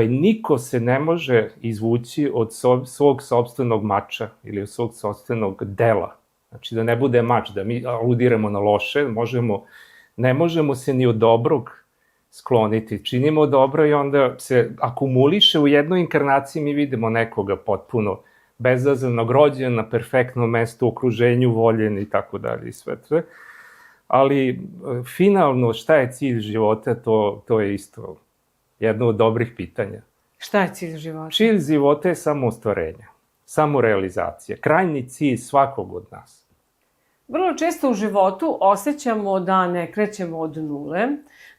niko se ne može izvući od svog sopstvenog mača ili od svog sopstvenog dela. Znači da ne bude mač, da mi aludiramo na loše, ne možemo se ni od dobrog skloniti. Činimo dobro i onda se akumuliše u jednoj inkarnaciji, mi vidimo nekoga potpuno bezazlenog, rođen na perfektnom mestu, u okruženju, voljen i tako dalje i sve. Ali finalno šta je cilj života, to je isto jedno od dobrih pitanja. Šta je cilj života? Cilj života je samoostvarenje, samorealizacija, krajnji cilj svakog od nas. Vrlo često u životu osjećamo da ne krećemo od nule,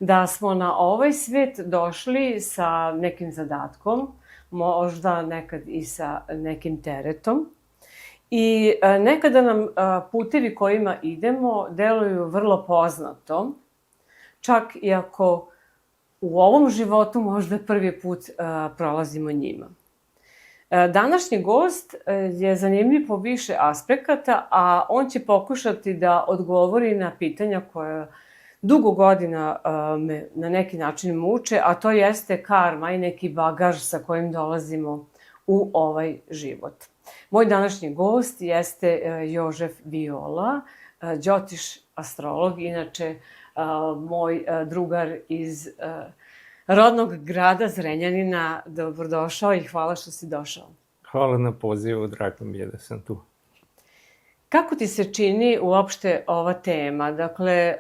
da smo na ovaj svet došli sa nekim zadatkom, možda nekad i sa nekim teretom. I nekada nam putevi kojima idemo deluju vrlo poznato, čak i ako u ovom životu možda prvi put prolazimo njima. Današnji gost je zanimljiv po više aspekata, a on će pokušati da odgovori na pitanja koja dugo godina me na neki način muče, a to jeste karma i neki bagaž sa kojim dolazimo u ovaj život. Moj današnji gost jeste Jožef Viola, Đotiš astrolog, inače moj drugar iz rodnog grada Zrenjanina. Dobrodošao i hvala što si došao. Hvala na pozivu, drago mi je da sam tu. Kako ti se čini uopšte ova tema? Dakle,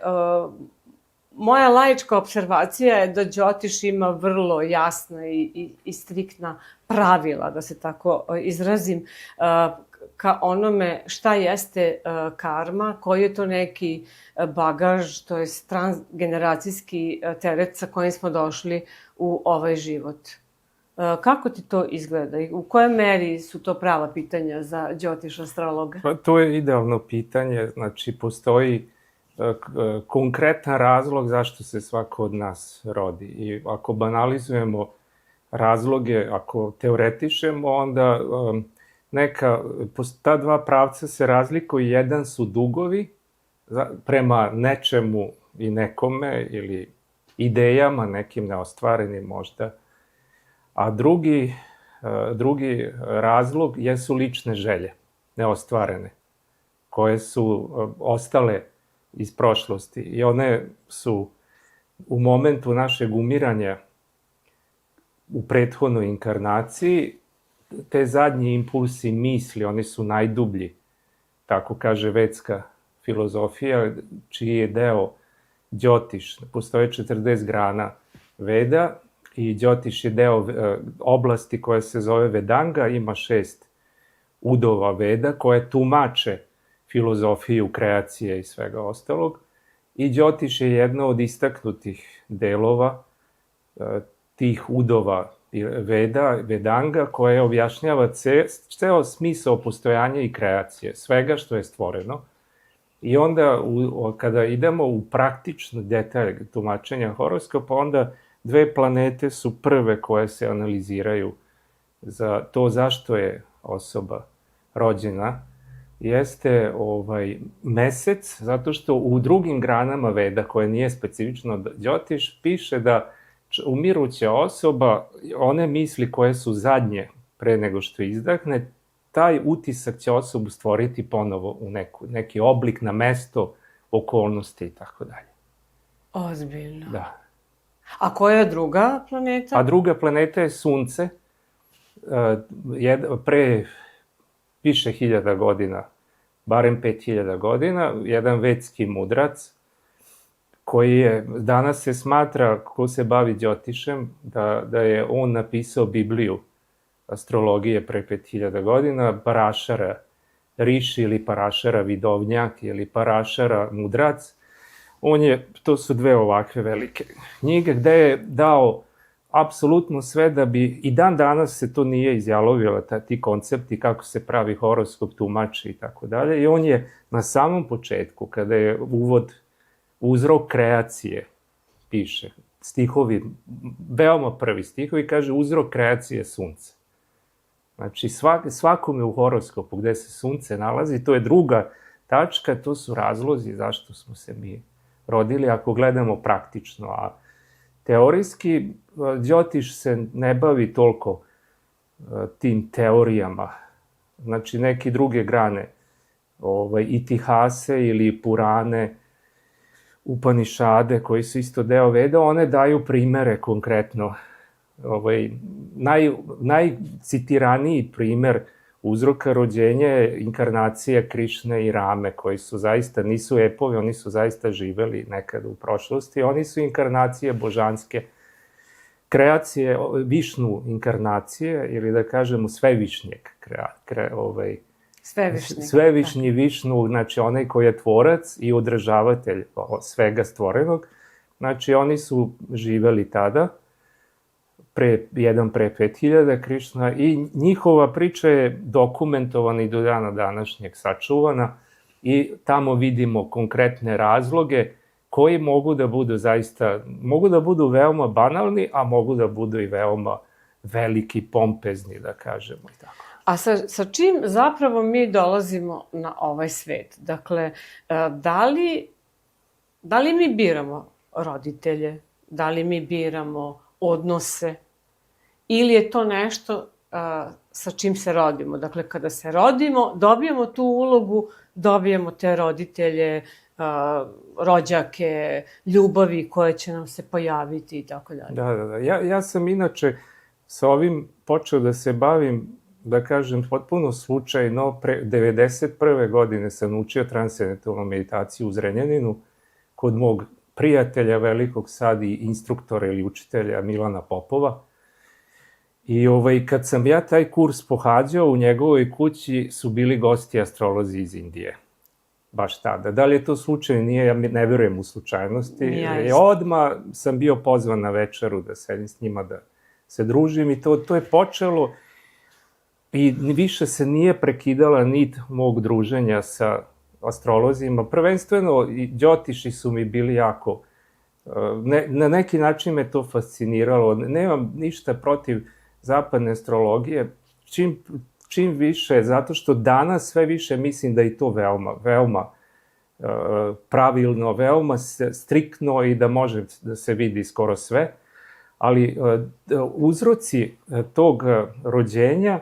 moja laička observacija je da Đotiš ima vrlo jasna i striktna pravila, da se tako izrazim, ka onome šta jeste karma, koji je to neki bagaž, to je transgeneracijski teret sa kojim smo došli u ovaj život. Kako ti to izgleda i u kojoj meri su to prava pitanja za Đotiš astrologa? Pa to je idealno pitanje, znači postoji konkretan razlog zašto se svako od nas rodi. I ako banalizujemo razloge, ako teoretišemo, onda ta dva pravca se razlikuju. Jedan su dugovi prema nečemu i nekome ili idejama, nekim neostvarenim možda, a drugi razlog jesu lične želje, neostvarene, koje su ostale iz prošlosti i one su u momentu našeg umiranja u prethodnoj inkarnaciji, te zadnji impulsi misli, oni su najdublji, tako kaže vedska filozofija, čiji je deo Đotiš. Postoje 40 grana Veda i Đotiš je deo oblasti koja se zove Vedanga, ima 6 udova Veda koje tumače filozofiju, kreacije i svega ostalog. I Đotiš je jedna od istaknutih delova tih udova Veda, Vedanga, koja objašnjava ceo smisao postojanja i kreacije, svega što je stvoreno. I onda, kada idemo u praktične detalje tumačenja horoskopa, onda dve planete su prve koje se analiziraju za to zašto je osoba rođena. Jeste mesec, zato što u drugim granama Veda, koje nije specifično Đotiš, piše da umiruća osoba, one misli koje su zadnje pre nego što izdahne, taj utisak će osobu stvoriti ponovo u neki oblik, na mesto, okolnosti i tako dalje. Ozbiljno. Da. A koja je druga planeta? A druga planeta je Sunce. Pre više hiljada godina, barem 5000 godina, jedan vedski mudrac, koji je, danas se smatra, ko se bavi Đotišem, da je on napisao Bibliju astrologije pre 5000 godina, Parašara Riši ili Parašara Vidovnjak ili Parašara Mudrac. To su dve ovakve velike knjige gde je dao apsolutno sve da bi, i dan danas se to nije izjalovilo, ti koncepti kako se pravi horoskop, tumači i tako dalje. I on je na samom početku, kada je uvod uzrok kreacije, piše, stihovi, veoma prvi stihovi, kaže uzrok kreacije Sunce. Znači svakome u horoskopu gde se Sunce nalazi, to je druga tačka, to su razlozi zašto smo se mi rodili, ako gledamo praktično, a teorijski Đotiš se ne bavi toliko tim teorijama. Znači, neke druge grane, Itihase ili Purane, Upanišade, koji su isto deo Veda, one daju primere konkretno. Najcitiraniji primer uzroka rođenja je inkarnacija Krišne i Rame, koji su zaista, nisu epovi, oni su zaista živeli nekada u prošlosti. Oni su inkarnacije božanske, kreacije, Višnu inkarnacije, ili da kažemo svevišnjeg svevišnji Višnu, znači onaj koji je tvorac i održavatelj svega stvorenog. Znači, oni su živeli tada, jedan pre 5000 Krišna, i njihova priča je dokumentovana i do dana današnjeg sačuvana, i tamo vidimo konkretne razloge koji mogu da budu zaista, mogu da budu veoma banalni, a mogu da budu i veoma veliki, pompezni, da kažemo i tako. A sa čim zapravo mi dolazimo na ovaj svet? Dakle, da li mi biramo roditelje? Da li mi biramo odnose? Ili je to nešto sa čim se rodimo? Dakle, kada se rodimo, dobijemo tu ulogu, dobijemo te roditelje, rođake, ljubavi koje će nam se pojaviti i tako dalje. Da. Ja sam inače sa ovim počeo da se bavim, da kažem, potpuno slučajno. 91. godine sam učio transcendentalnu meditaciju u Zrenjaninu kod mog prijatelja velikog sad i instruktora ili učitelja Milana Popova. I kad sam ja taj kurs pohađao, u njegovoj kući su bili gosti astrolozi iz Indije. Baš tada. Da li je to slučaj? Nije, ja ne verujem u slučajnosti. Odmah sam bio pozvan na večeru da sedim s njima, da se družim, i to je počelo. I više se nije prekidala nit mog druženja sa astrolozima. Prvenstveno, i Đotiši su mi bili jako... Na neki način me to fasciniralo. Nemam ništa protiv zapadne astrologije. Čim više, zato što danas sve više mislim da je to veoma pravilno, veoma striktno i da može da se vidi skoro sve. Ali uzroci tog rođenja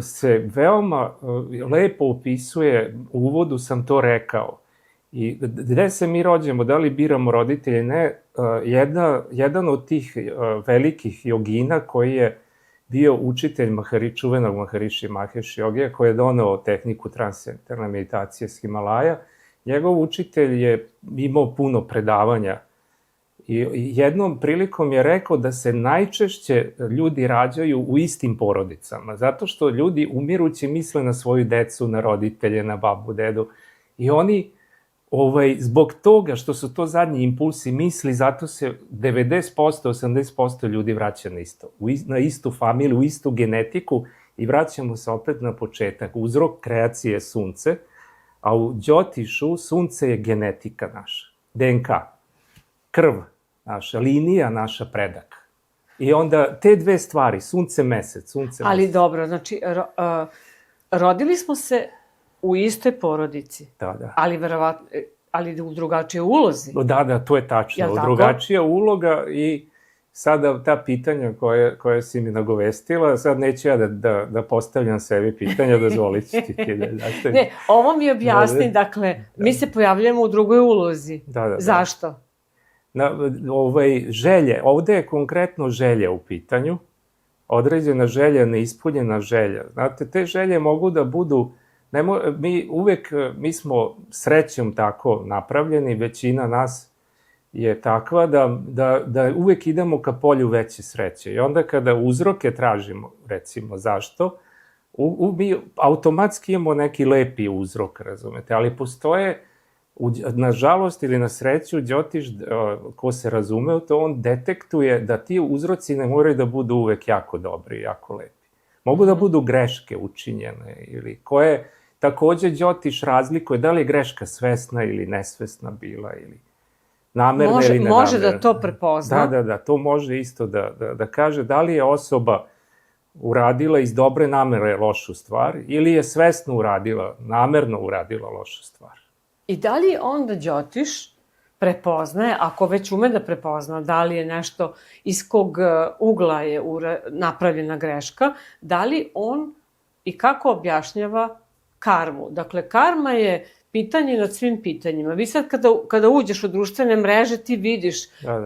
se veoma lepo opisuje, u uvodu sam to rekao. I gde se mi rođemo, da li biramo roditelje, ne, jedan od tih velikih jogina koji je bio učitelj čuvenog Mahariši Mahesh Jogija, koji je doneo tehniku transcendentalne meditacije s Himalaja, njegov učitelj je imao puno predavanja. I jednom prilikom je rekao da se najčešće ljudi rađaju u istim porodicama, zato što ljudi umirući misle na svoju decu, na roditelje, na babu, dedu, i oni zbog toga što su to zadnji impulsi misli, zato se 90%, 80% ljudi vraća na istu familiju, u istu genetiku, i vraćamo se opet na početak. Uzrok kreacije je sunce, a u Đotišu sunce je genetika naša, DNK, krv naša, linija naša, predak. I onda te dve stvari, sunce, mesec, Ali dobro, znači, rodili smo se u istoj porodici. Da. Ali u drugačijoj ulozi. Da, to je tačno. Drugačija uloga, i sada ta pitanja koje si mi nagovestila, sad neću ja da postavljam sebi pitanja, dozvolit ću ti. Ne, ovo mi objasni, dakle, mi se pojavljamo u drugoj ulozi. Zašto? Želje, ovde je konkretno želja u pitanju, određena želja, neispunjena želja. Znate, te želje mogu da budu, mi smo srećom tako napravljeni, većina nas je takva da uvek idemo ka polju veće sreće. I onda kada uzroke tražimo, recimo zašto, mi automatski imamo neki lepi uzrok, razumete, ali postoje, nažalost ili na sreću, Đotiš, ko se razume u to, on detektuje da ti uzroci ne moraju da budu uvek jako dobri, jako lepi. Mogu da budu greške učinjene, ili koje takođe Đotiš razlikuje, da li je greška svesna ili nesvesna bila, ili namerna ili nenamerna. Može da to prepozna. Da, to može isto da kaže da li je osoba uradila iz dobre namere lošu stvar, ili je svesno uradila, namerno uradila lošu stvar. I da li onda Đotiš prepoznaje, ako već ume da prepozna da li je nešto iz kog ugla je napravljena greška, da li on i kako objašnjava karmu. Dakle, karma je pitanje nad svim pitanjima. Vi sad kada uđeš u društvene mreže, ti vidiš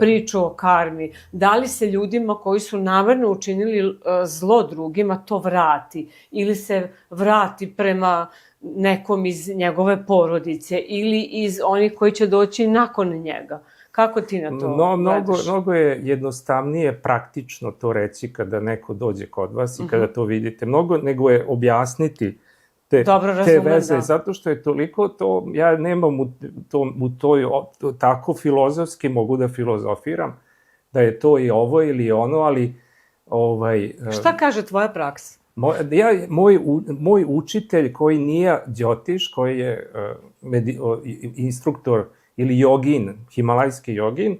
priču o karmi. Da li se ljudima koji su namerno učinili zlo drugima to vrati? Ili se vrati prema nekom iz njegove porodice? Ili iz onih koji će doći nakon njega? Kako ti na to gledaš? Mnogo je jednostavnije praktično to reći kada neko dođe kod vas i kada to vidite. Mnogo nego je objasniti te veze, zato što je toliko to, ja nemam u toj, tako filozofski mogu da filozofiram, da je to i ovo ili ono, ali... Šta kaže tvoja praksa? Moj učitelj koji nije Djotiš, koji je instruktor ili jogin, himalajski jogin,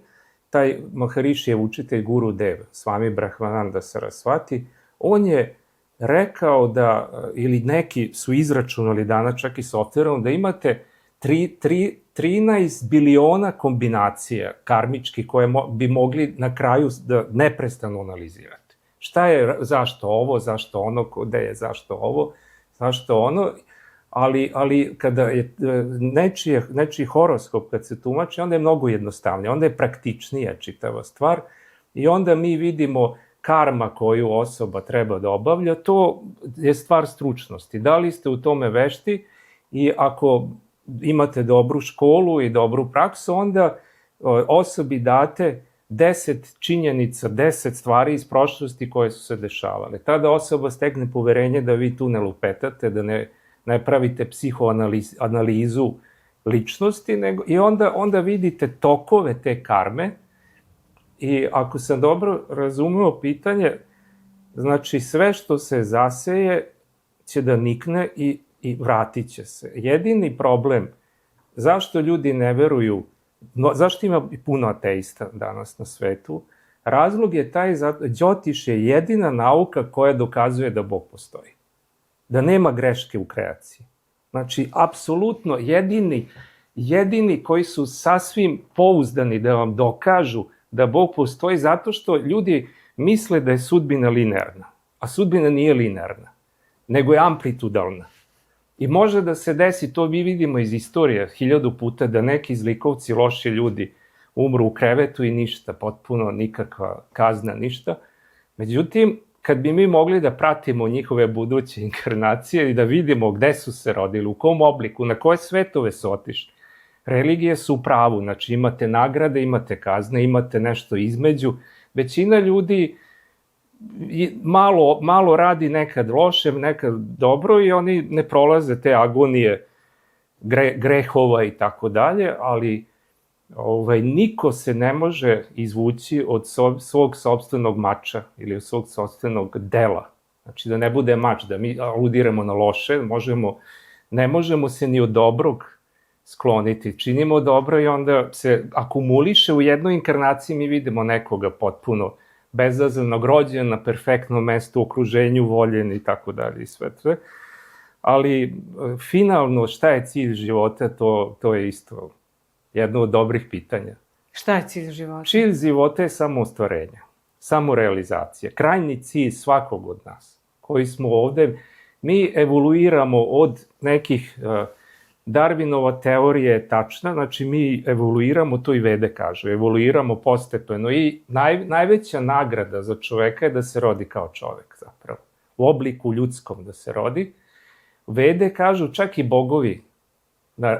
taj Maharishi je učitelj Guru Dev, Swami Brahmananda Sarasvati, on je rekao da, ili neki su izračunali danas čak i softverom, da imate 13 biliona kombinacija karmičkih koje bi mogli na kraju da neprestano analizirate. Šta je, zašto ovo, zašto ono, gde je, zašto ovo, zašto ono, ali kada je nečiji horoskop, kad se tumači, onda je mnogo jednostavnije, onda je praktičnija čitava stvar i onda mi vidimo karma koju osoba treba da obavlja, to je stvar stručnosti. Da li ste u tome vešti i ako imate dobru školu i dobru praksu, onda osobi date 10 činjenica, 10 stvari iz prošlosti koje su se dešavale. Tada osoba stekne poverenje da vi tu ne lupetate, da ne pravite psihoanalizu ličnosti, i onda vidite tokove te karme. I ako sam dobro razumeo pitanje, znači sve što se zaseje će da nikne i vratit će se. Jedini problem, zašto ljudi ne veruju, zašto ima puno ateista danas na svetu, razlog je taj, Djotiš je jedina nauka koja dokazuje da Bog postoji. Da nema greške u kreaciji. Znači, apsolutno jedini koji su sasvim pouzdani da vam dokažu da Bog postoji, zato što ljudi misle da je sudbina linearna, a sudbina nije linearna, nego je amplitudalna. I može da se desi, to mi vidimo iz istorije 1000 puta, da neki zlikovci, loši ljudi umru u krevetu i ništa, potpuno nikakva kazna, ništa. Međutim, kad bi mi mogli da pratimo njihove buduće inkarnacije i da vidimo gde su se rodili, u kom obliku, na koje svetove su otišli, religije su u pravu, znači imate nagrade, imate kazne, imate nešto između. Većina ljudi malo radi nekad loše, nekad dobro i oni ne prolaze te agonije grehova i tako dalje, ali niko se ne može izvući od svog sopstvenog mača ili od svog sopstvenog dela. Znači da ne bude mač, da mi aludiramo na loše, ne možemo se ni od dobrog skloniti. Činimo dobro i onda se akumuliše u jednoj inkarnaciji, mi vidimo nekoga potpuno bezazlenog, rođen na perfektnom mestu, okruženju, voljen i tako dalje i sve. Ali finalno šta je cilj života, to je isto jedno od dobrih pitanja. Šta je cilj života? Cilj života je samoostvarenje, samorealizacija. Krajnji cilj svakog od nas koji smo ovde, mi evoluiramo od nekih Darwinova teorija je tačna, znači mi evoluiramo, to i Vede kažu, evoluiramo postepeno i najveća nagrada za čoveka je da se rodi kao čovek zapravo, u obliku ljudskom da se rodi. Vede kažu čak i bogovi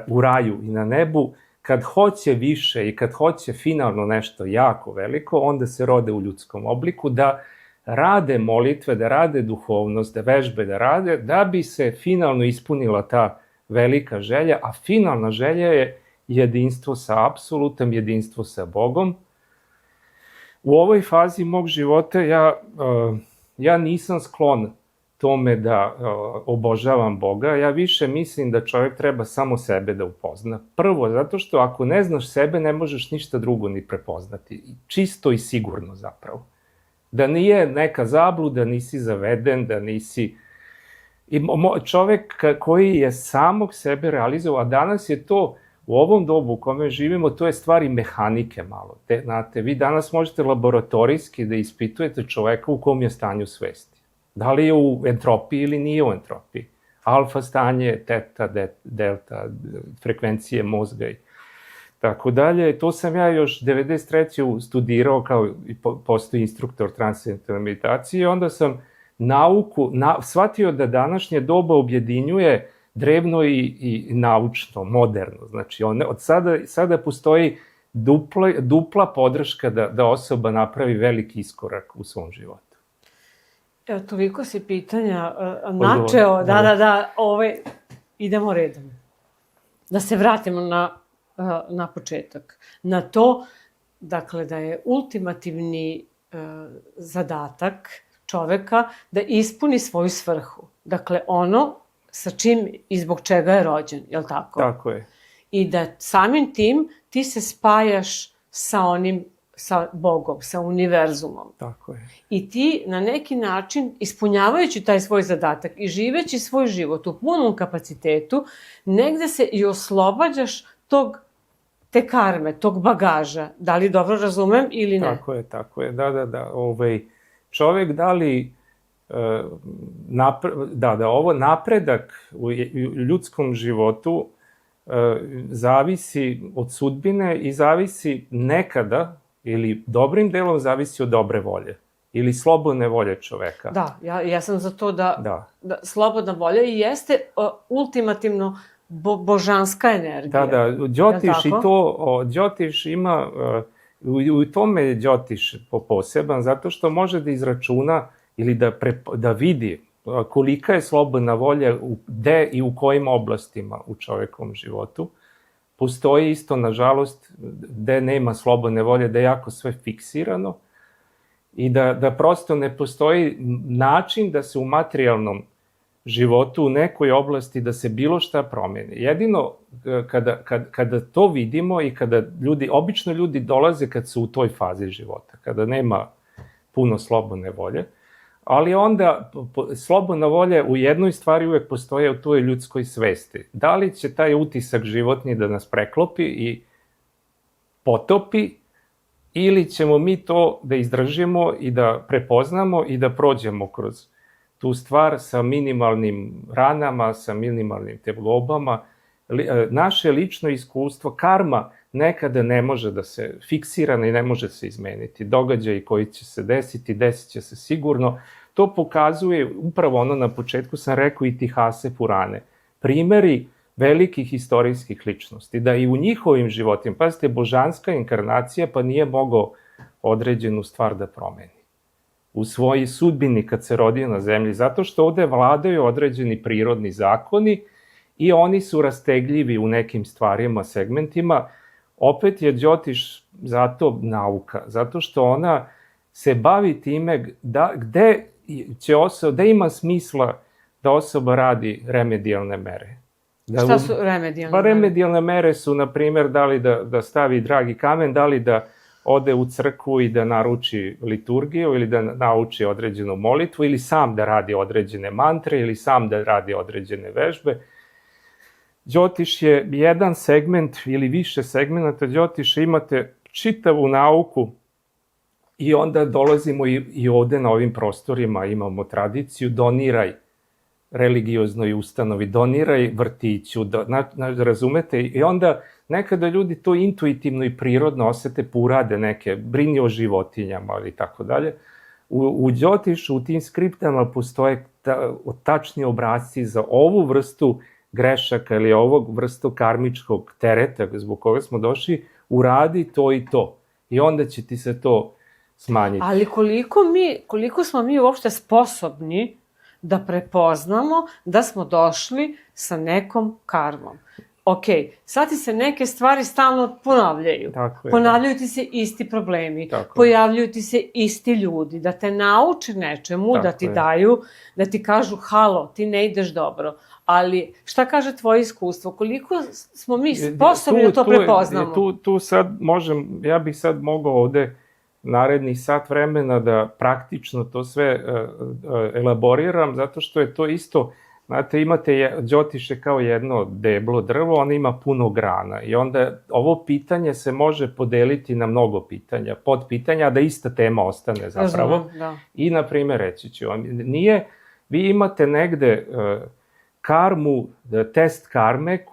u raju i na nebu, kad hoće više i kad hoće finalno nešto jako veliko, onda se rode u ljudskom obliku, da rade molitve, da rade duhovnost, da vežbe da rade, da bi se finalno ispunila ta velika želja, a finalna želja je jedinstvo sa apsolutom, jedinstvo sa Bogom. U ovoj fazi mog života ja nisam sklon tome da obožavam Boga, ja više mislim da čovjek treba samo sebe da upozna. Prvo, zato što ako ne znaš sebe, ne možeš ništa drugo ni prepoznati. Čisto i sigurno zapravo. Da nije neka zabluda, nisi zaveden, da nisi... I čovek koji je samog sebe realizovao, a danas je to u ovom dobu u kome živimo, to je stvari mehanike malo. Znate, vi danas možete laboratorijski da ispitujete čoveka u kom je stanju svesti. Da li je u entropiji ili nije u entropiji. Alfa stanje, teta, delta, frekvencije mozga i tako dalje. To sam ja još 93. studirao kao i postoji instruktor transcendentalne meditacije i onda sam shvatio da današnje doba objedinjuje drevno i naučno, moderno. Znači, od sada postoji dupla podrška da osoba napravi veliki iskorak u svom životu. Evo, toliko si pitanja načeo, idemo redom. Da se vratimo na početak. Na to, dakle, da je ultimativni zadatak čoveka da ispuni svoju svrhu. Dakle, ono sa čim i zbog čega je rođen, je li tako? Tako je. I da samim tim ti se spajaš sa Bogom, sa univerzumom. Tako je. I ti na neki način, ispunjavajući taj svoj zadatak i živeći svoj život u punom kapacitetu, negde se i oslobađaš te karme, tog bagaža. Da li dobro razumem ili ne? Tako je. Da. Čovek ovo napredak u ljudskom životu zavisi od sudbine i zavisi nekada, ili dobrim delom zavisi od dobre volje, ili slobodne volje čoveka. Da, ja sam za to da slobodna volja i jeste ultimativno božanska energija. Da, Đotiš ima, u tome je Đotiš poseban, zato što može da izračuna ili da vidi kolika je slobodna volja gde i u kojim oblastima u čovekovom životu. Postoji isto, nažalost, gde nema slobodne volje, da je jako sve fiksirano i da prosto ne postoji način da se u materijalnom životu u nekoj oblasti da se bilo šta promeni. Jedino kada to vidimo i kada obično ljudi dolaze kad su u toj fazi života, kada nema puno slobodne volje, ali onda slobodna volja u jednoj stvari uvek postoje u toj ljudskoj svesti. Da li će taj utisak životni da nas preklopi i potopi, ili ćemo mi to da izdržimo i da prepoznamo i da prođemo kroz tu stvar sa minimalnim ranama, sa minimalnim teglobama. Naše lično iskustvo, karma nekada ne može da se fiksira i ne može se izmeniti. Događaji koji će se desiti, desit će se sigurno. To pokazuje upravo ono na početku sam rekao Itihase Purane. Primeri velikih istorijskih ličnosti, da i u njihovim životima, pazite, božanska inkarnacija pa nije mogao određenu stvar da promeni u svojoj sudbini kad se rodio na zemlji, zato što ovde vladaju određeni prirodni zakoni i oni su rastegljivi u nekim stvarima, segmentima. Opet je Đotiš zato nauka, zato što ona se bavi time gde ima smisla da osoba radi remedijalne mere. Šta su remedijalne mere? Pa remedijalne mere su, na primjer, da li da stavi dragi kamen, da li da ode u crkvu i da naruči liturgiju ili da nauči određenu molitvu ili sam da radi određene mantre ili sam da radi određene vežbe. Đotiš je jedan segment ili više segmenta Đotiša, imate čitavu nauku i onda dolazimo i ovde na ovim prostorima, imamo tradiciju, doniraj religioznoj ustanovi, doniraj vrtiću, razumete? I onda nekada ljudi to intuitivno i prirodno osete, pa urade neke, brini o životinjama ili tako dalje. U Đotišu, u tim skriptama postoje tačni obrasci za ovu vrstu grešaka ili ovog vrstu karmičkog tereta zbog koga smo došli, uradi to i to. I onda će ti se to smanjiti. Ali koliko smo mi uopšte sposobni da prepoznamo da smo došli sa nekom karmom. Ok, sad ti se neke stvari stalno ponavljaju. Ponavljaju ti se isti problemi, pojavljuju ti se isti ljudi, da te nauče nečemu, da ti daju, da ti kažu halo, ti ne ideš dobro. Ali šta kaže tvoje iskustvo? Koliko smo mi sposobni da to prepoznamo? Tu sad ja bih sad mogao ovde narednih sat vremena da praktično to sve elaboriram, zato što je to isto Znate, imate Đotiš je kao jedno deblo drvo, ono ima puno grana i onda ovo pitanje se može podeliti na mnogo pitanja, podpitanja, a da ista tema ostane zapravo. Razumem, da. I, na primjer, reći ću vam, vi imate negde karmu, test karme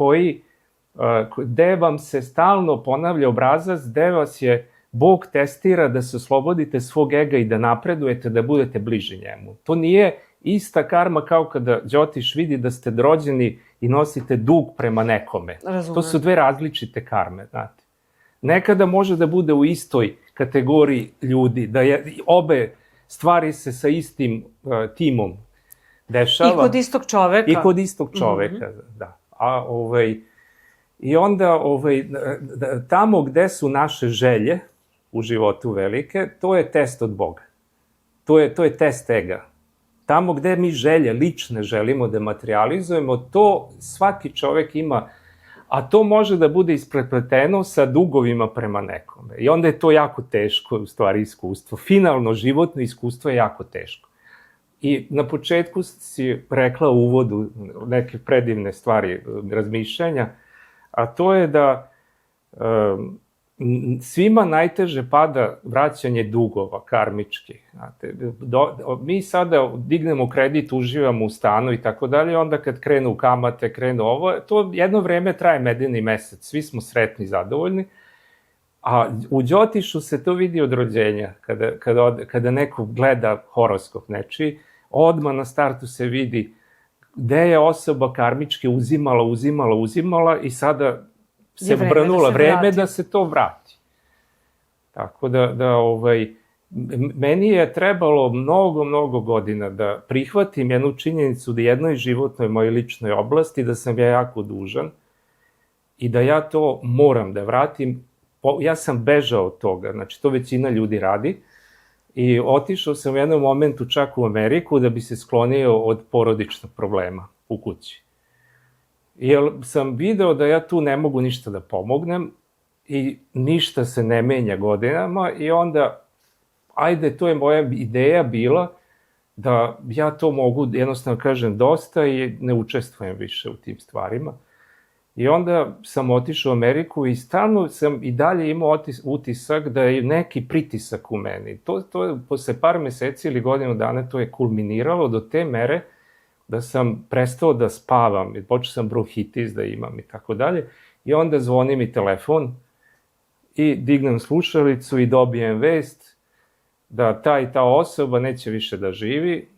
gde vam se stalno ponavlja obrazac, gde vas je Bog testira da se oslobodite svog ega i da napredujete, da budete bliži njemu. To nije ista karma kao kada Đotiš vidi da ste rođeni i nosite dug prema nekome. Razumem. To su dve različite karme, znate. Nekada može da bude u istoj kategoriji ljudi, da obe stvari se sa istim timom dešava. I kod istog čoveka. I kod istog čoveka, da. I onda tamo gde su naše želje u životu velike, to je test od Boga. To je test ega. Tamo gde mi želje, lične želimo da materializujemo, to svaki čovek ima, a to može da bude isprepleteno sa dugovima prema nekome. I onda je to jako teško, u stvari, iskustvo. Finalno, životno iskustvo je jako teško. I na početku si rekla u uvodu neke predivne stvari razmišljanja, a to je da svima najteže pada vraćanje dugova karmičkih. Mi sada dignemo kredit, uživamo u stanu i tako dalje, onda kad krenu kamate, krenu ovo, to jedno vreme traje medeni mesec, svi smo sretni i zadovoljni, a u Đotišu se to vidi od rođenja, kada neko gleda horoskop nečiji, odmah na startu se vidi gde je osoba karmički uzimala i sada se brnula vreme da se to vrati. Tako meni je trebalo mnogo godina da prihvatim jednu činjenicu da jednoj životnoj mojoj ličnoj oblasti da sam ja jako dužan i da ja to moram da vratim. Ja sam bežao od toga, znači to većina ljudi radi i otišao sam u jednom momentu čak u Ameriku da bi se sklonio od porodičnog problema u kući. Jer sam video da ja tu ne mogu ništa da pomognem i ništa se ne menja godinama i onda, ajde, to je moja ideja bila da ja to mogu jednostavno kažem dosta i ne učestvujem više u tim stvarima. I onda sam otišao u Ameriku i stalno sam i dalje imao utisak da je neki pritisak u meni. To je posle par meseci ili godinu dana to je kulminiralo do te mere da sam prestao da spavam, počeo sam bronhitis da imam i tako dalje. I onda zvoni mi telefon i dignem slušalicu i dobijem vest da ta i ta osoba neće više da živi,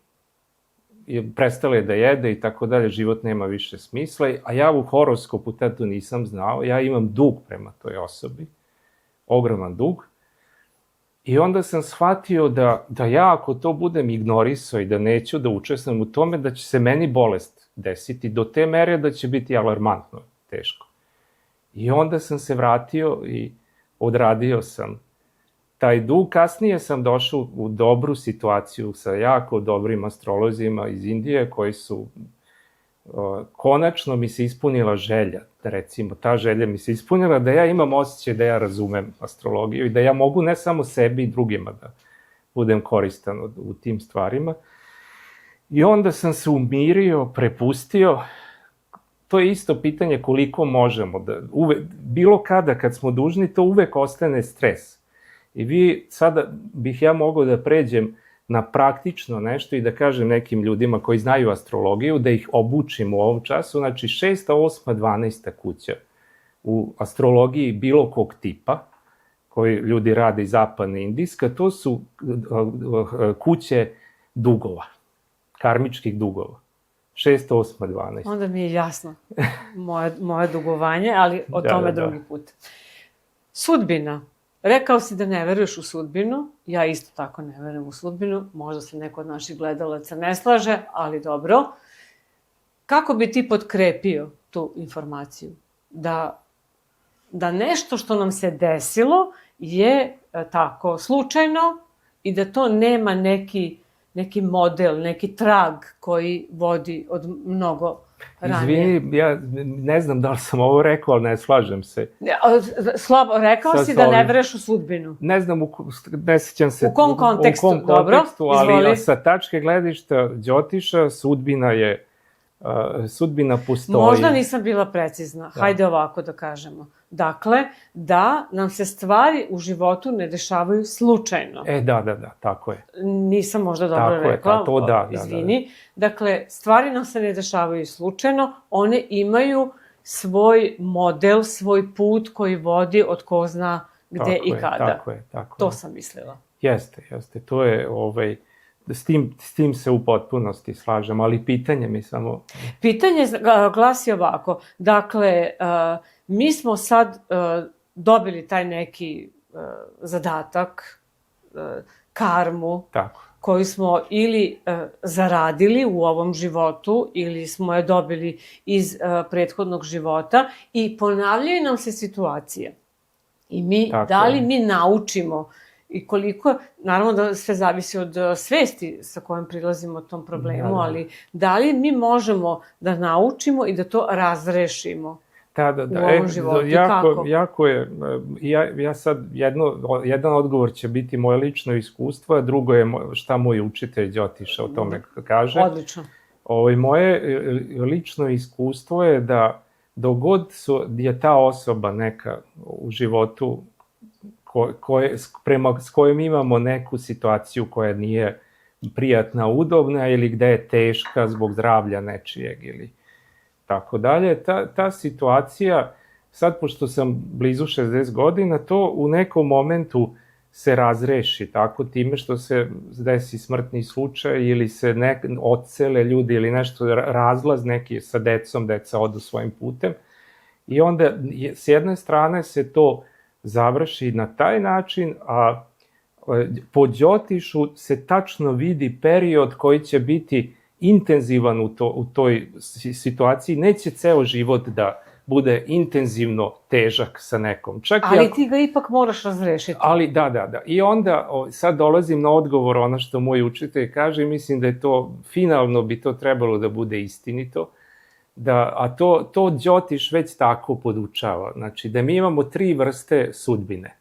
prestala je da jede i tako dalje, život nema više smisla, a ja u horoskopu to nisam znao, ja imam dug prema toj osobi, ogroman dug, i onda sam shvatio da ja ako to budem ignorisao i da neću da učestvujem u tome, da će se meni bolest desiti do te mere da će biti alarmantno teško. I onda sam se vratio i odradio sam taj dug. Kasnije sam došao u dobru situaciju sa jako dobrim astrolozima iz Indije koji su, konačno mi se ispunila želja, recimo, ta želja mi se ispunila da ja imam osjećaj da ja razumem astrologiju i da ja mogu ne samo sebi i drugima da budem koristan u tim stvarima. I onda sam se umirio, prepustio. To je isto pitanje koliko možemo da, bilo kada kad smo dužni, to uvek ostane stres. I sada bih ja mogao da pređem na praktično nešto i da kažem nekim ljudima koji znaju astrologiju, da ih obučim u ovom času. Znači 6., 8., 12. kuća u astrologiji bilo kog tipa, koji ljudi rade i zapadna indijska, to su kuće dugova, karmičkih dugova. 6., 8., 12. Onda mi je jasno moje dugovanje, ali o tome drugi put. Sudbina. Rekao si da ne veruješ u sudbinu, ja isto tako ne verujem u sudbinu, možda se neko od naših gledalaca ne slaže, ali dobro. Kako bi ti potkrepio tu informaciju? Da nešto što nam se desilo je tako slučajno i da to nema neki model, neki trag koji vodi od mnogo ranije. Izvini, ja ne znam da li sam ovo rekao, ali ne slažem se. Slabo, rekao si da ne veruješ u sudbinu. Ne znam, ne sećam se u kom kontekstu, dobro, ali sa tačke gledišta Đotiša sudbina je sudbina postoji. Možda nisam bila precizna. Hajde ovako da kažemo. Dakle, da nam se stvari u životu ne dešavaju slučajno. Da, tako je. Nisam možda dobro rekla. To da. Izvini. Dakle, stvari nam se ne dešavaju slučajno, one imaju svoj model, svoj put koji vodi od ko zna gde i kada. Tako je. To sam mislila. Jeste. To je, s tim se u potpunosti slažem, ali pitanje mi samo... Pitanje glasi ovako. Dakle, mi smo sad dobili taj neki zadatak, karmu, koju smo ili zaradili u ovom životu, ili smo je dobili iz prethodnog života i ponavljaju nam se situacije. I da li mi naučimo i koliko, naravno da sve zavisi od svesti sa kojom prilazimo tom problemu, ali da li mi možemo da naučimo i da to razrešimo u ovom životu? Kako? Jako je, ja sad, jedan odgovor će biti moje lično iskustvo, a drugo je šta moj učitelj Đotiša o tome kaže. Odlično. Moje lično iskustvo je da dok god je ta osoba neka u životu s kojom imamo neku situaciju koja nije prijatna, udobna ili gde je teška zbog zdravlja nečijeg ili tako dalje, ta situacija, sad pošto sam blizu 60 godina, to u nekom momentu se razreši tako time što se desi smrtni slučaj ili se odsele ljudi ili nešto, razlaz neki sa decom, deca odu svojim putem i onda s jedne strane se to završi na taj način, a po Đotišu se tačno vidi period koji će biti intenzivan u toj situaciji. Neće ceo život da bude intenzivno težak sa nekom. Ali ti ga ipak moraš razrešiti. Ali da. I onda sad dolazim na odgovor ono što moj učitelj kaže, mislim da je to, finalno bi to trebalo da bude istinito, a to Đotiš već tako podučava. Znači, da mi imamo 3 vrste sudbine.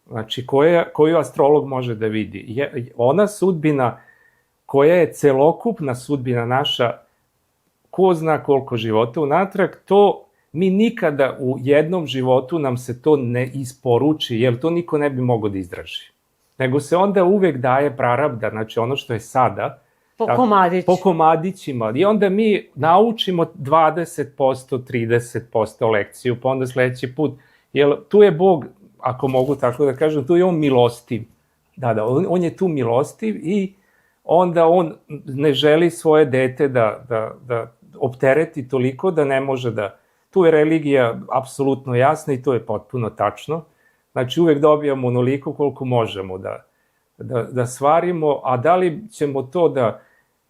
Znači, koju astrolog može da vidi. Ona sudbina koja je celokupna sudbina naša, ko zna koliko života unatrag, to mi nikada u jednom životu nam se to ne isporuči, jer to niko ne bi mogao da izdrži. Nego se onda uvek daje prarabda, znači ono što je sada, po komadićima. I onda mi naučimo 20%, 30% lekciju, pa onda sledeći put, jer tu je Bog, ako mogu tako da kažem, tu je on milostiv. On je tu milostiv i onda on ne želi svoje dete da optereti toliko da ne može da... Tu je religija apsolutno jasna i to je potpuno tačno. Znači, uvek dobijamo onoliko koliko možemo da stvarimo, a da li ćemo to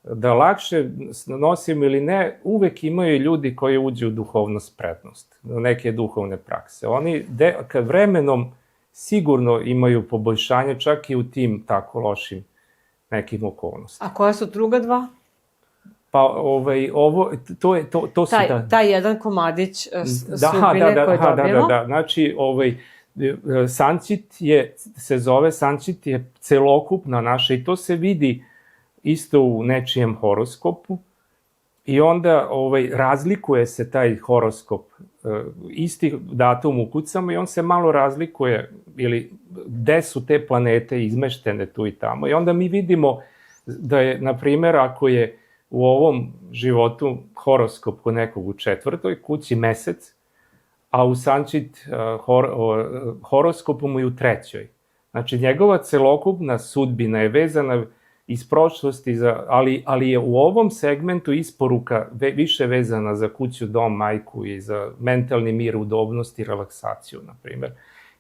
da lakše nosimo ili ne, uvek imaju ljudi koji uđu u duhovnu spretnost, u neke duhovne prakse. Oni kad vremenom sigurno imaju poboljšanje čak i u tim tako lošim nekim okolnostima. A koja su druga 2? Pa to su... Taj jedan komadić sudbine koji dobijemo? Da. Znači, Sančit se zove, Sančit je celokupna naša i to se vidi isto u nečijem horoskopu i onda razlikuje se taj horoskop, isti datum ukucamo i on se malo razlikuje ili gde su te planete izmeštene tu i tamo i onda mi vidimo da je, na primjer, ako je u ovom životu horoskop kod nekog u 4. kući mesec, a u Sančit horoskopu mu je u 3. Znači, njegova celokupna sudbina je vezana iz prošlosti, ali je u ovom segmentu isporuka više vezana za kuću, dom, majku i za mentalni mir, udobnost i relaksaciju, na primjer.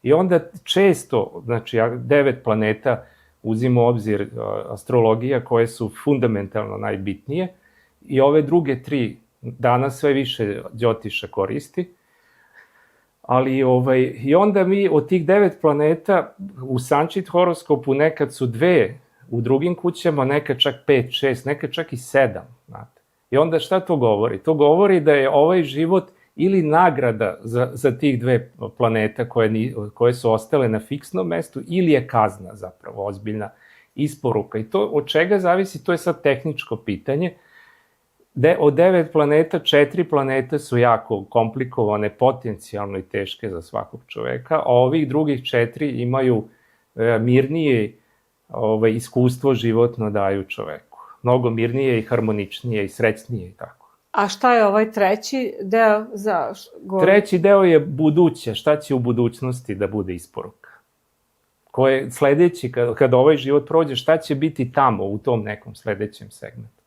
I onda često, znači 9 planeta uzimo u obzir astrologija koje su fundamentalno najbitnije i ove druge 3 danas sve više Đotiša koristi. Ali i onda mi od tih 9 planeta u Sančit horoskopu nekad su 2 u drugim kućama, nekad čak 5, 6, nekad čak i 7. Znate. I onda šta to govori? To govori da je ovaj život ili nagrada za tih 2 planeta koje su ostale na fiksnom mestu ili je kazna zapravo, ozbiljna isporuka. I to od čega zavisi, to je sad tehničko pitanje. od 9 planeta, 4 planete su jako komplikovane, potencijalno i teške za svakog čoveka, a ovih drugih 4 imaju mirnije iskustvo životno daju čoveku. Mnogo mirnije i harmoničnije i srećnije i tako. A šta je ovaj treći deo za... Treći deo je buduće, šta će u budućnosti da bude isporuka. Ko je sledeći, kada ovaj život prođe, šta će biti tamo u tom nekom sledećem segmentu.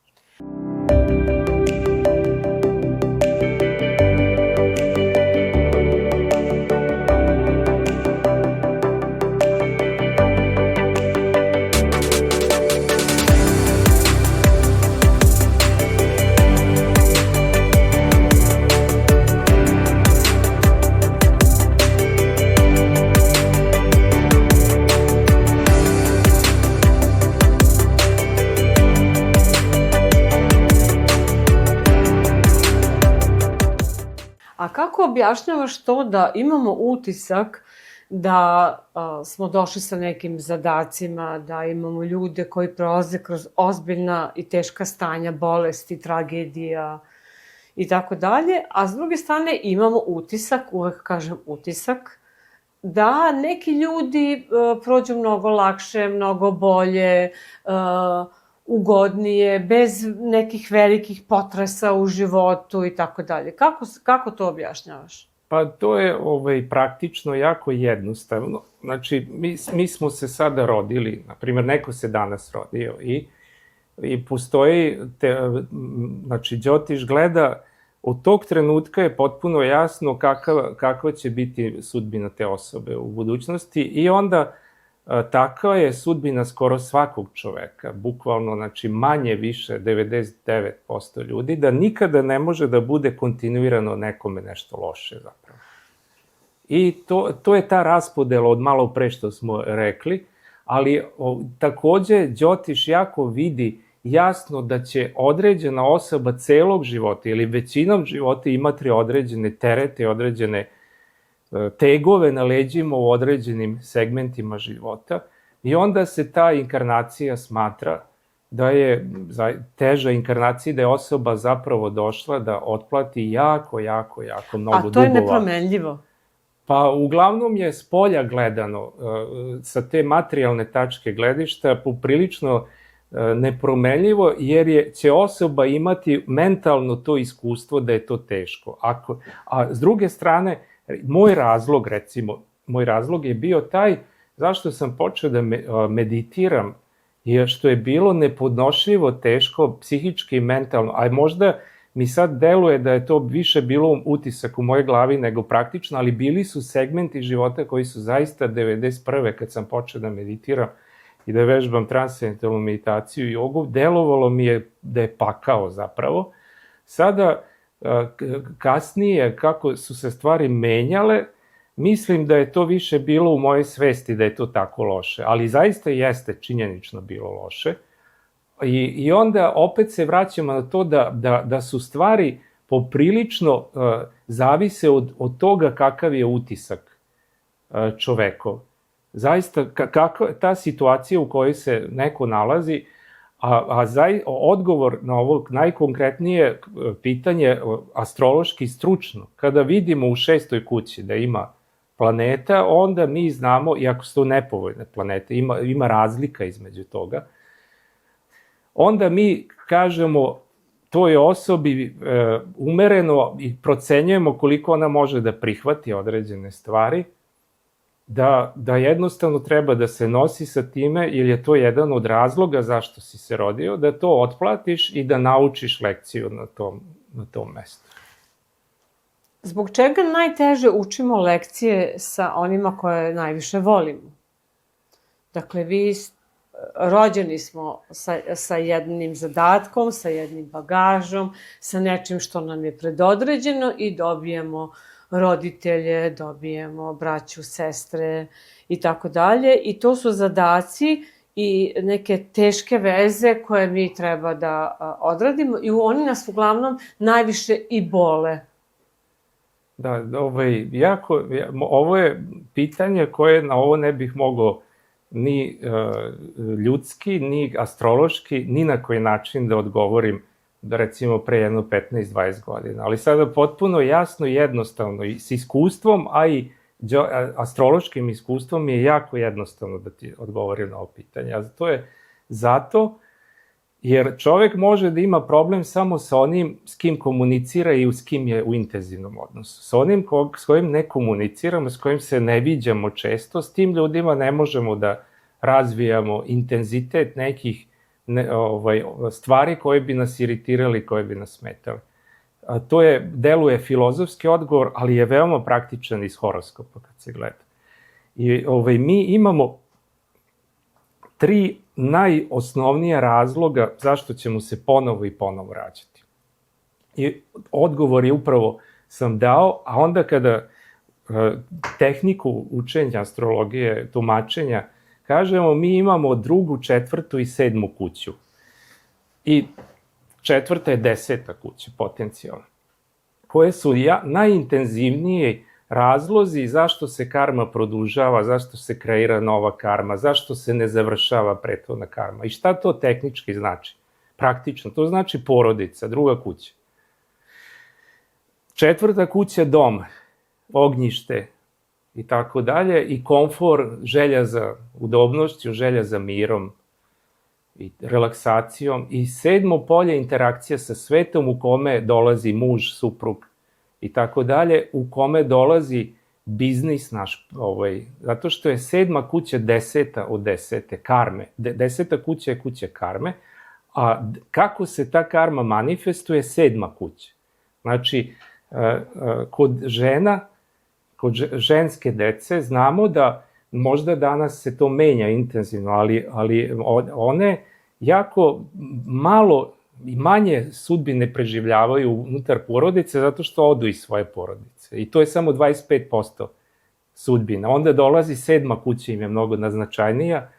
A kako objašnjavaš to da imamo utisak da smo došli sa nekim zadacima, da imamo ljude koji prolaze kroz ozbiljna i teška stanja, bolesti, tragedija i tako dalje, a s druge strane imamo utisak, uvek kažem utisak, da neki ljudi prođu mnogo lakše, mnogo bolje, ugodnije, bez nekih velikih potresa u životu i tako dalje. Kako to objašnjavaš? Pa to je praktično jako jednostavno. Znači, mi smo se sada rodili, na primjer, neko se danas rodio i postoji, znači, Đotiš gleda, od tog trenutka je potpuno jasno kakva će biti sudbina te osobe u budućnosti i onda takva je sudbina skoro svakog čoveka, bukvalno, znači, manje više 99% ljudi, da nikada ne može da bude kontinuirano nekome nešto loše zapravo. I to je ta raspodela od malo pre što smo rekli, ali takođe Đotiš jako vidi jasno da će određena osoba celog života ili većinom života imati određene terete, određene tegove na leđima u određenim segmentima života i onda se ta inkarnacija smatra da je teža inkarnacija, da je osoba zapravo došla da otplati jako mnogo dugova. A to je nepromenljivo? Pa uglavnom je s polja gledano, sa te materijalne tačke gledišta, poprilično nepromenljivo, jer će osoba imati mentalno to iskustvo da je to teško. A s druge strane, moj razlog je bio taj zašto sam počeo da meditiram, je što je bilo nepodnošljivo teško, psihički i mentalno, a možda mi sad deluje da je to više bilo utisak u mojoj glavi nego praktično, ali bili su segmenti života koji su zaista 91. kad sam počeo da meditiram i da vežbam transcendentalnu meditaciju i jogu, delovalo mi je da je pakao zapravo. Sada, kasnije, kako su se stvari menjale, mislim da je to više bilo u mojoj svesti da je to tako loše, ali zaista jeste činjenično bilo loše. I onda opet se vraćamo na to da su stvari poprilično zavise od toga kakav je utisak čovekov. Zaista, ta situacija u kojoj se neko nalazi, a odgovor na ovo najkonkretnije pitanje, astrološki stručno, kada vidimo u 6. kući da ima planeta, onda mi znamo, iako su to nepovoljne planete, ima razlika između toga, onda mi kažemo toj osobi umereno i procenjujemo koliko ona može da prihvati određene stvari, da jednostavno treba da se nosi sa time, jer je to jedan od razloga zašto si se rodio, da to otplatiš i da naučiš lekciju na tom mestu. Zbog čega najteže učimo lekcije sa onima koje najviše volimo? Dakle, rođeni smo sa jednim zadatkom, sa jednim bagažom, sa nečim što nam je predodređeno i dobijemo roditelje, dobijemo braću, sestre i tako dalje. I to su zadaci i neke teške veze koje mi treba da odradimo i oni nas uglavnom najviše i bole. Da, ovo je pitanje koje na ovo ne bih mogao ni ljudski, ni astrološki, ni na koji način da odgovorim da recimo pre jedno 15-20 godina. Ali sada potpuno jasno i jednostavno i s iskustvom, a i astrološkim iskustvom mi je jako jednostavno da ti odgovorim na ovo pitanje. A to je zato jer čovek može da ima problem samo sa onim s kim komunicira i s kim je u intenzivnom odnosu. Sa onim s kojim ne komuniciramo, s kojim se ne viđamo često, s tim ljudima ne možemo da razvijamo intenzitet nekih stvari koje bi nas iritirali, koje bi nas smetali. To deluje filozofski odgovor, ali je veoma praktičan iz horoskopa kad se gleda. I mi imamo 3 najosnovnija razloga zašto ćemo se ponovo i ponovo rađati. I odgovor je upravo sam dao, a onda kada tehniku učenja astrologije, tumačenja, kažemo mi imamo 2., 4. i 7. kuću. I 4. je 10. kuća, potencijalno. Koje su najintenzivniji razlozi zašto se karma produžava, zašto se kreira nova karma, zašto se ne završava prethodna karma. I šta to tehnički znači? Praktično, to znači porodica, 2. kuća. 4. kuća, dom, ognjište i tako dalje, i komfor, želja za udobnošću, želja za mirom i relaksacijom. I 7. polje, interakcija sa svetom u kome dolazi muž, suprug i tako dalje, u kome dolazi biznis naš, zato što je 7. kuća 10. od 10. karme. 10. kuća je kuća karme, a kako se ta karma manifestuje, 7. kuća. Znači, kod žena, kod ženske dece, znamo da možda danas se to menja intenzivno, ali one jako malo i manje sudbine preživljavaju unutar porodice zato što odu iz svoje porodice. I to je samo 25% sudbina. Onda dolazi 7. kuća, im je mnogo naznačajnija,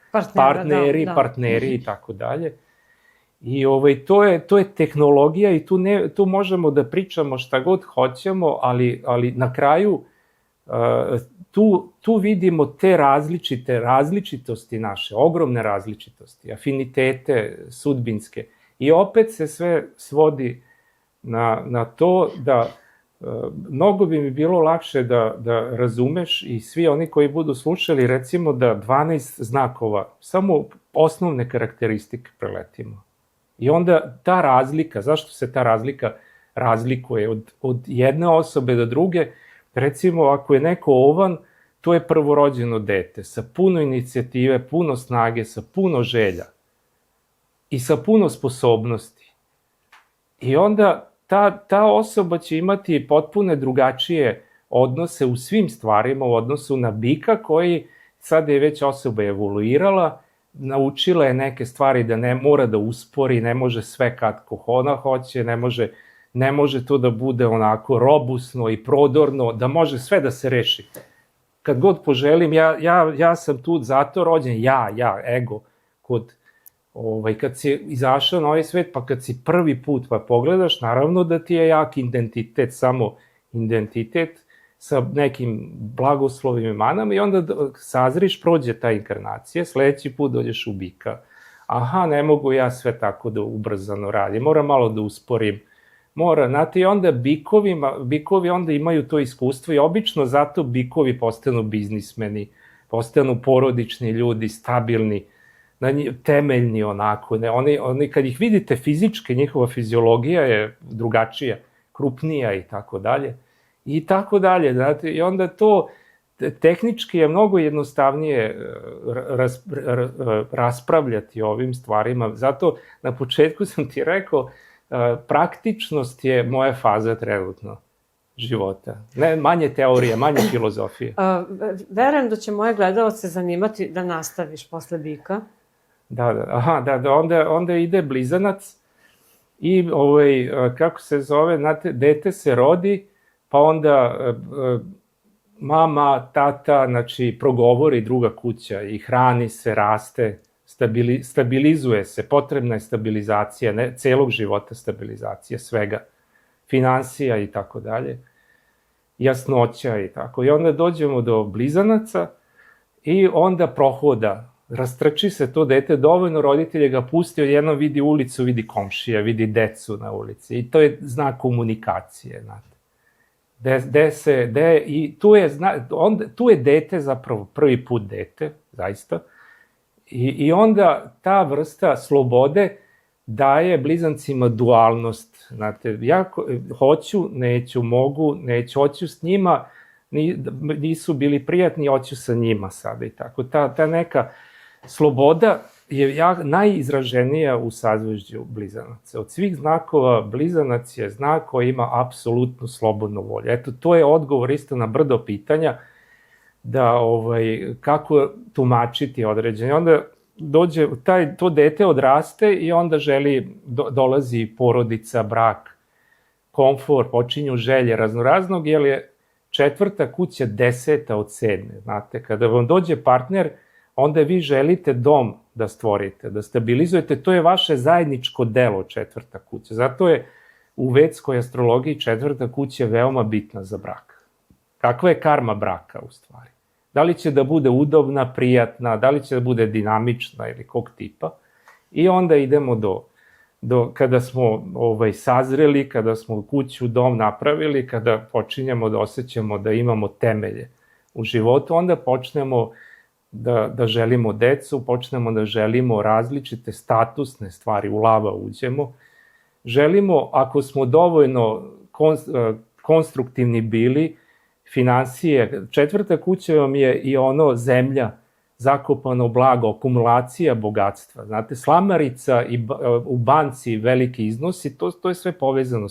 partneri i tako dalje. I to je tehnologija i tu možemo da pričamo šta god hoćemo, ali na kraju tu vidimo te različitosti naše, ogromne različitosti, afinitete sudbinske. I opet se sve svodi na to da mnogo bi mi bilo lakše da razumeš i svi oni koji budu slušali, recimo da 12 znakova, samo osnovne karakteristike preletimo. I onda ta razlika, zašto se ta razlika razlikuje od jedne osobe do druge, recimo ako je neko Ovan, to je prvorođeno dete, sa puno inicijative, puno snage, sa puno želja i sa puno sposobnosti. I onda ta osoba će imati potpuno drugačije odnose u svim stvarima u odnosu na bika koji sad je već osoba evoluirala, naučila je neke stvari da ne mora da uspori, ne može sve kako ona hoće, ne može to da bude onako robusno i prodorno, da može sve da se reši. Kad god poželim, ja sam tu zato rođen, ego, kad si izašao na ovaj svet, pa kad si prvi put pa pogledaš, naravno da ti je jak identitet, samo identitet sa nekim blagoslovim manama i onda sazriš, prođe ta inkarnacija, sledeći put dođeš u bika. Aha, ne mogu ja sve tako da ubrzano radim, moram malo da usporim. Znate, i onda bikovi onda imaju to iskustvo i obično zato bikovi postanu biznismeni, postanu porodični ljudi, stabilni, temeljni onako. Oni kad ih vidite fizički, njihova fiziologija je drugačija, krupnija i tako dalje. I tako dalje, znate, i onda to tehnički je mnogo jednostavnije raspravljati o ovim stvarima. Zato na početku sam ti rekao, praktičnost je moja faza trenutno života. Ne, manje teorije, manje filozofije. Verujem da će moje gledalce zanimati da nastaviš posle bika. Onda ide blizanac i kako se zove, znate, dete se rodi, pa onda mama, tata, znači progovori 2. kuća i hrani se, raste, stabilizuje se, potrebna je stabilizacija, celog života stabilizacija, svega, finansija i tako dalje, jasnoća i tako. I onda dođemo do blizanaca i onda prohoda rastrči se to dete dovoljno, roditelje ga pusti, odjednom vidi ulicu, vidi komšija, vidi decu na ulici. I to je znak komunikacije, znate. Tu je dete zapravo prvi put dete, zaista. I onda ta vrsta slobode daje blizancima dualnost. Znate, ja hoću, neću, mogu, neću, hoću s njima, nisu bili prijatni, hoću sa njima sada i tako. Ta neka sloboda je najizraženija u sazvežđu blizanaca. Od svih znakova blizanac je znak koji ima apsolutnu slobodnu volju. Eto, to je odgovor isto na brdo pitanja da kako tumačiti određenje. Onda dođe, to dete odraste i onda dolazi porodica, brak, komfor, počinju želje raznoraznog, jer je 4. kuća 10. od 7. Znate, kada vam dođe partner, onda vi želite dom da stvorite, da stabilizujete, to je vaše zajedničko delo 4. kuća. Zato je u vedskoj astrologiji 4. kuća veoma bitna za brak. Kakva je karma braka u stvari? Da li će da bude udobna, prijatna, da li će da bude dinamična ili kog tipa? I onda idemo do kada smo sazreli, kada smo kuću, dom napravili, kada počinjemo da osjećamo da imamo temelje u životu, onda počnemo da želimo decu, počnemo da želimo različite statusne stvari, u lava uđemo. Želimo, ako smo dovoljno konstruktivni bili, finansije, 4. kuća vam je i zemlja, zakopano blago, akumulacija bogatstva. Znate, slamarica i u banci veliki iznosi, to je sve povezano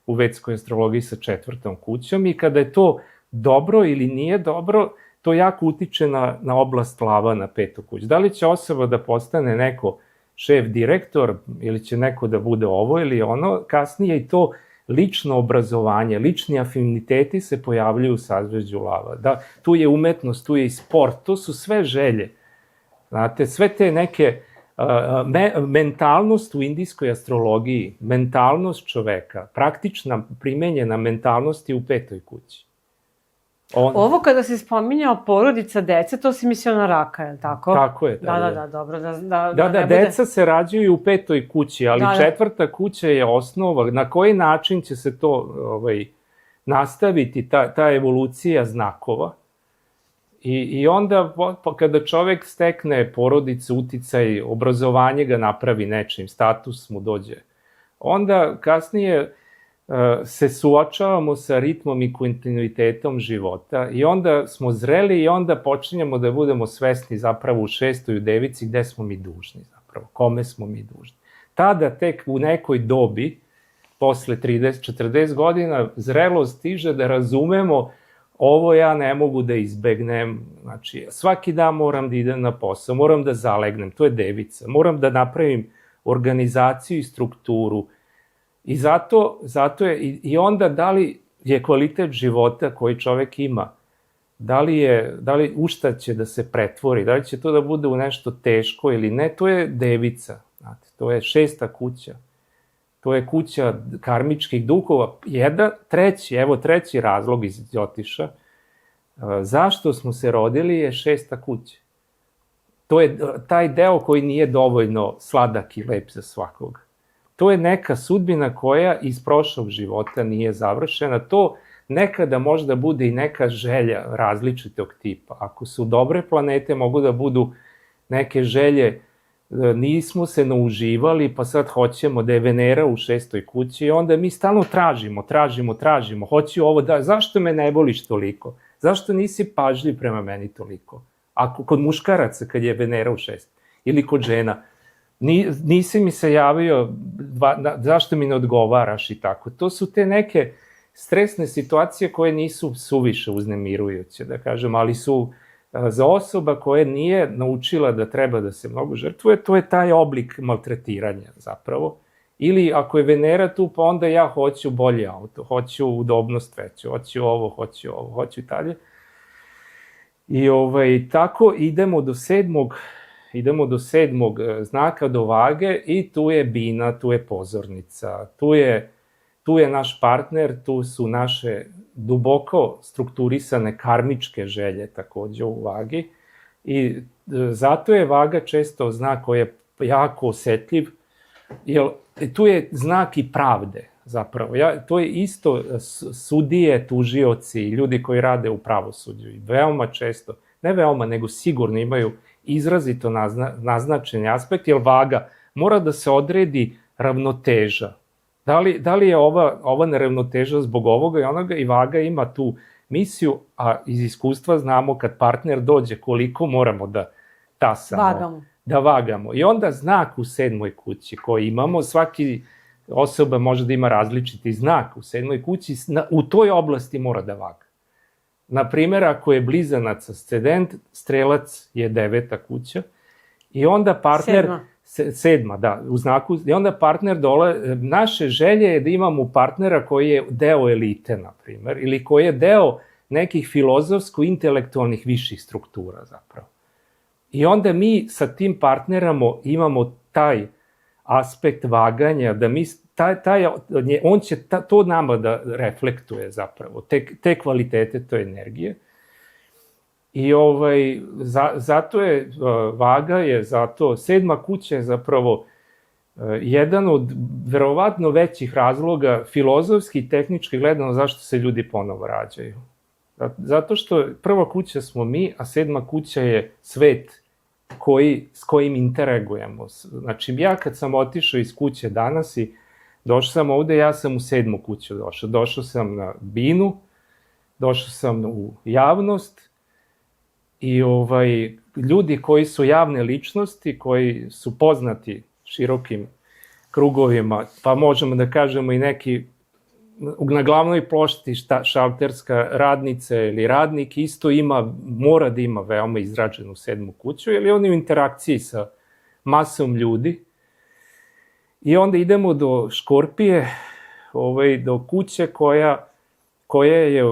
u vedskoj astrologiji sa 4. kućom i kada je to dobro ili nije dobro, to jako utiče na oblast lava, na 5. kuću. Da li će osoba da postane neko šef, direktor, ili će neko da bude ovo ili ono, kasnije i to lično obrazovanje, lični afiniteti se pojavljuju u sazvežđu lava. Da, tu je umetnost, tu je i sport, to su sve želje. Znate, sve te neke mentalnost u indijskoj astrologiji, mentalnost čoveka, praktična primenjena mentalnost je u 5. kući. Ovo kada si spominjao porodica, dece, to si mislio na raka, je li tako? Tako je. Da, dobro. Deca se rađaju u 5. kući, ali 4. kuća je osnova. Na koji način će se to nastaviti, ta evolucija znakova? I onda, kada čovek stekne porodicu, uticaj, obrazovanje ga napravi nečim, status mu dođe, onda kasnije se suočavamo sa ritmom i kontinuitetom života i onda smo zreli i onda počinjemo da budemo svesni zapravo u 6. u devici gde smo mi dužni zapravo, kome smo mi dužni. Tada tek u nekoj dobi, posle 30-40 godina, zrelost stiže da razumemo ovo ja ne mogu da izbegnem, znači svaki dan moram da idem na posao, moram da zalegnem, to je devica, moram da napravim organizaciju i strukturu. I zato je, i onda da li je kvalitet života koji čovek ima, u šta će da se pretvori, da li će to da bude u nešto teško ili ne, to je devica, znate, to je 6. kuća, to je kuća karmičkih duhova. Treći razlog iz Đotiša, zašto smo se rodili je 6. kuća. To je taj deo koji nije dovoljno sladak i lep za svakog. To je neka sudbina koja iz prošlog života nije završena. To nekada možda bude i neka želja različitog tipa. Ako su dobre planete, mogu da budu neke želje, nismo se nauživali, pa sad hoćemo da je Venera u 6. kući i onda mi stalno tražimo, hoću ovo, zašto me ne voliš toliko? Zašto nisi pažljiv prema meni toliko? Ako kod muškaraca kad je Venera u 6. ili kod žena, nisi mi se javio, zašto mi ne odgovaraš i tako. To su te neke stresne situacije koje nisu suviše uznemirujuće, da kažem, ali su za osoba koja nije naučila da treba da se mnogo žrtvuje, to je taj oblik maltretiranja zapravo. Ili ako je Venera tu, pa onda ja hoću bolji auto, hoću udobnost veću, hoću i dalje. I tako idemo do 7. znaka, do vage, i tu je bina, tu je pozornica, tu je naš partner, tu su naše duboko strukturisane karmičke želje takođe u vagi. I zato je vaga često znak koji je jako osetljiv, jer tu je znak i pravde, zapravo. To je isto sudije, tužioci, ljudi koji rade u pravosuđu. I veoma često, ne veoma, nego sigurno imaju izrazito naznačeni aspekt, jer vaga mora da se odredi ravnoteža. Da li je ova neravnoteža zbog ovoga i onoga, i vaga ima tu misiju, a iz iskustva znamo kad partner dođe koliko moramo da tasamo. Da vagamo. I onda znak u 7. kući koji imamo, svaki osoba može da ima različiti znak u 7. kući, u toj oblasti mora da vaga. Naprimjer, ako je blizanac ascendent, strelac je 9. kuća i onda partner... 7. Da, u znaku, i onda partner naše želje je da imamo partnera koji je deo elite, na primer, ili koji je deo nekih filozofsko-intelektualnih viših struktura, zapravo. I onda mi sa tim partnerama imamo taj aspekt vaganja, da mi, on će to nama da reflektuje, zapravo, te kvalitete, te energije. I zato je, vaga je, zato 7. kuća je zapravo jedan od verovatno većih razloga, filozofski i tehnički gledano, zašto se ljudi ponovo rađaju. Zato što 1. kuća smo mi, a 7. kuća je svet s kojim interagujemo. Znači, ja kad sam otišao iz kuće danas i došao sam ovde, ja sam u 7. kuću došao. Došao sam na binu, došao sam u javnost, i ljudi koji su javne ličnosti, koji su poznati širokim krugovima, pa možemo da kažemo i neki na glavnoj plošti šalterska radnica ili radnik isto mora da ima veoma izrađenu 7. kuću, jer je on u interakciji sa masom ljudi. I onda idemo do Škorpije, do kuće koja je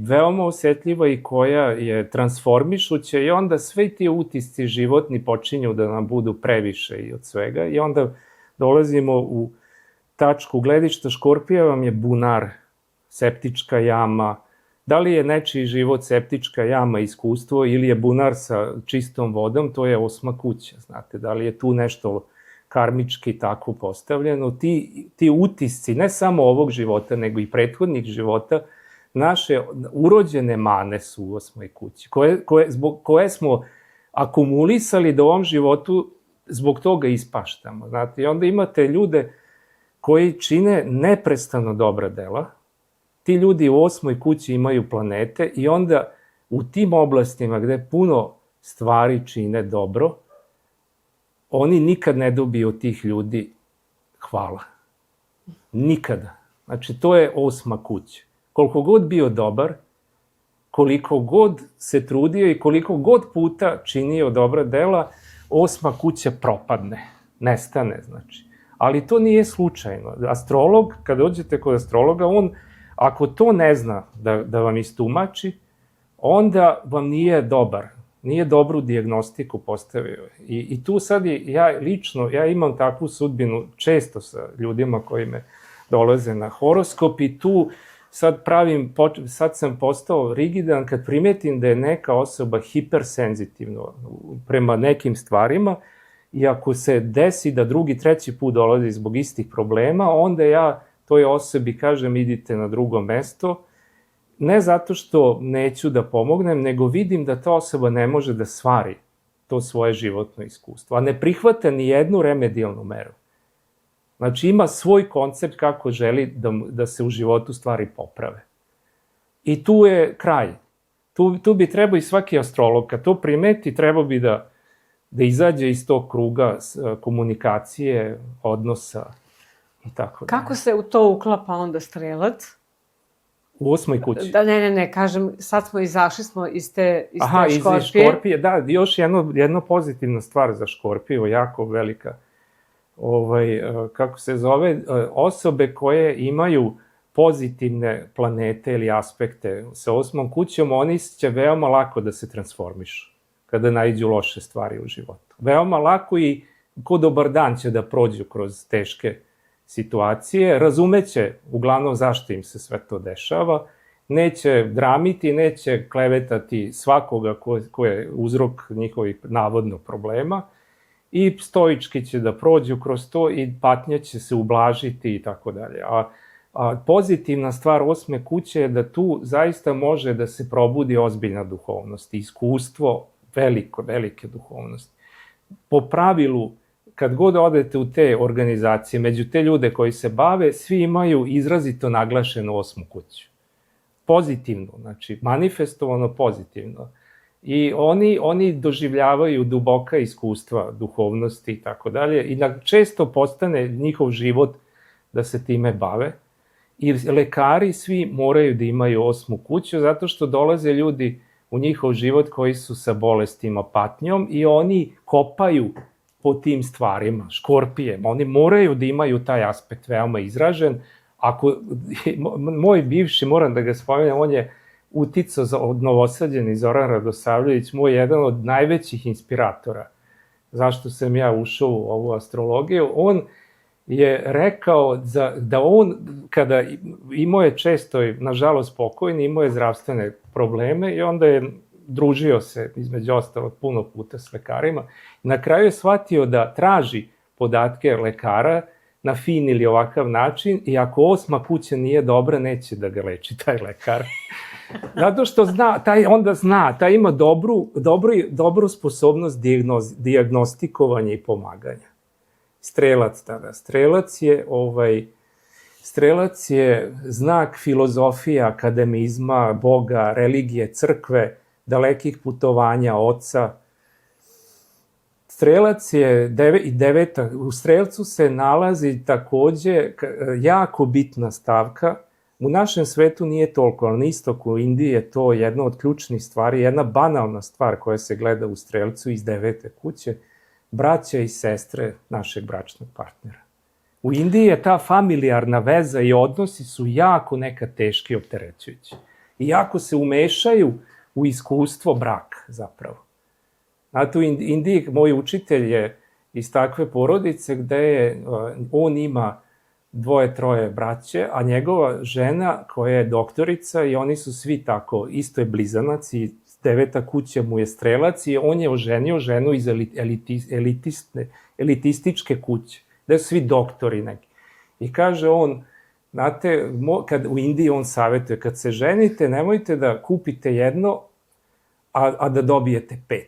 veoma osetljiva i koja je transformišuća, i onda sve ti utisci životni počinju da nam budu previše i od svega, i onda dolazimo u tačku gledišta. Škorpija vam je bunar, septička jama. Da li je nečiji život septička jama, iskustvo, ili je bunar sa čistom vodom, to je 8. kuća, znate, da li je tu nešto karmički tako postavljeno. Ti utisci, ne samo ovog života, nego i prethodnih života, naše urođene mane su u 8. kući, koje smo akumulisali da u ovom životu zbog toga ispaštamo. Znate, i onda imate ljude koji čine neprestano dobra dela. Ti ljudi u 8. kući imaju planete i onda u tim oblastima gde puno stvari čine dobro, oni nikad ne dobiju od tih ljudi hvala. Nikada. Znači, to je 8. kuća. Koliko god bio dobar, koliko god se trudio i koliko god puta činio dobra dela, 8. kuća propadne, nestane, znači. Ali to nije slučajno. Astrolog, kad dođete kod astrologa, on, ako to ne zna da vam istumači, onda vam nije dobar. Nije dobru dijagnostiku postavio. I tu sad ja imam takvu sudbinu često sa ljudima koji me dolaze na horoskop, i tu sad sam postao rigidan kad primetim da je neka osoba hipersenzitivna prema nekim stvarima, i ako se desi da drugi, treći put dolazi zbog istih problema, onda ja toj osobi kažem idite na drugo mesto, ne zato što neću da pomognem, nego vidim da ta osoba ne može da stvari to svoje životno iskustvo, a ne prihvata ni jednu remedijalnu meru. Znači, ima svoj koncept kako želi da se u životu stvari poprave. I tu je kraj. Tu bi trebao i svaki astrolog, kad to primeti, trebao bi da izađe iz tog kruga komunikacije, odnosa i tako da. Kako se u to uklapa onda strelac? U 8. kući. Ne, kažem, sad izašli smo iz te Škorpije. Aha, iz Škorpije, da, još jedna pozitivna stvar za Škorpiju, jako velika. Kako se zove, osobe koje imaju pozitivne planete ili aspekte sa 8. kućom, oni će veoma lako da se transformišu kada naiđu loše stvari u životu. Veoma lako i ko dobar dan će da prođu kroz teške situacije, razumeće uglavnom zašto im se sve to dešava neće dramiti, neće klevetati svakoga ko je uzrok njihovih navodno problema i stoički će da prođu kroz to i patnja će se ublažiti i tako dalje. A pozitivna stvar 8. kuće je da tu zaista može da se probudi ozbiljna duhovnost, iskustvo velike duhovnosti. Po pravilu, kad god odete u te organizacije, među te ljude koji se bave, svi imaju izrazito naglašenu 8. kuću. Pozitivno, znači manifestovano pozitivno. I oni doživljavaju duboka iskustva duhovnosti i tako dalje i često postane njihov život da se time bave. I lekari svi moraju da imaju 8. kuću zato što dolaze ljudi u njihov život koji su sa bolestima, patnjom i oni kopaju po tim stvarima, škorpijem. Oni moraju da imaju taj aspekt veoma izražen. Moj bivši, moram da ga spomenem, on je uticao od Novosađeni Zoran Radosavljević, moj jedan od najvećih inspiratora. Zašto sam ja ušao u ovu astrologiju? On je rekao da on, kada imao je često, nažalost pokojni, imao je zdravstvene probleme i onda je družio se, između ostalog, puno puta s lekarima. Na kraju je shvatio da traži podatke lekara na fin ili ovakav način i ako 8. kuća nije dobra, neće da ga leči taj lekar. Zato što taj ima dobru sposobnost dijagnostikovanja i pomaganja. Strelac tada. Strelac je znak filozofije, akademizma, Boga, religije, crkve, dalekih putovanja, oca. Strelac je u Strelcu se nalazi takođe jako bitna stavka. U našem svetu nije toliko, ali na istoku u Indiji je to jedna od ključnih stvari, jedna banalna stvar koja se gleda u Strelcu iz 9. kuće, braća i sestre našeg bračnog partnera. U Indiji je ta familijarna veza i odnosi su jako nekad teški i opterećujući. I jako se umešaju u iskustvo braka, zapravo. Znate, u Indiji moj učitelj je iz takve porodice gde on ima 2-3 braće, a njegova žena koja je doktorica i oni su svi tako, isto je blizanac i 9. kuća mu je Strelac i on je oženio ženu iz elitističke kuće, gde su svi doktori neki. I kaže on, znate, kad u Indiji on savjetuje, kad se ženite, nemojte da kupite jedno, a da dobijete 5.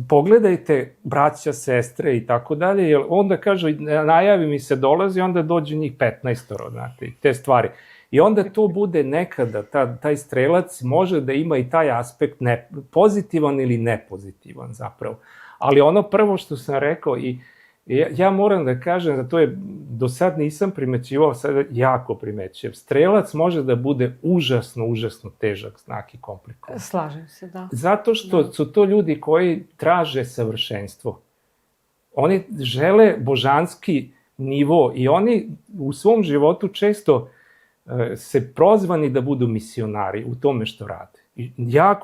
Pogledajte braća, sestre i tako dalje, jer onda kaže, najavi mi se dolazi, onda dođe njih 15, znate, te stvari. I onda to bude nekada, taj Strelac može da ima i taj aspekt pozitivan ili nepozitivan zapravo. Ali ono prvo što sam rekao, i ja moram da kažem da to je, do sad nisam primećivao, sad jako primećujem. Strelac može da bude užasno težak znak i komplikovan. Slažem se, da. Zato što su to ljudi koji traže savršenstvo. Oni žele božanski nivo i oni u svom životu često se prozvani da budu misionari u tome što rade.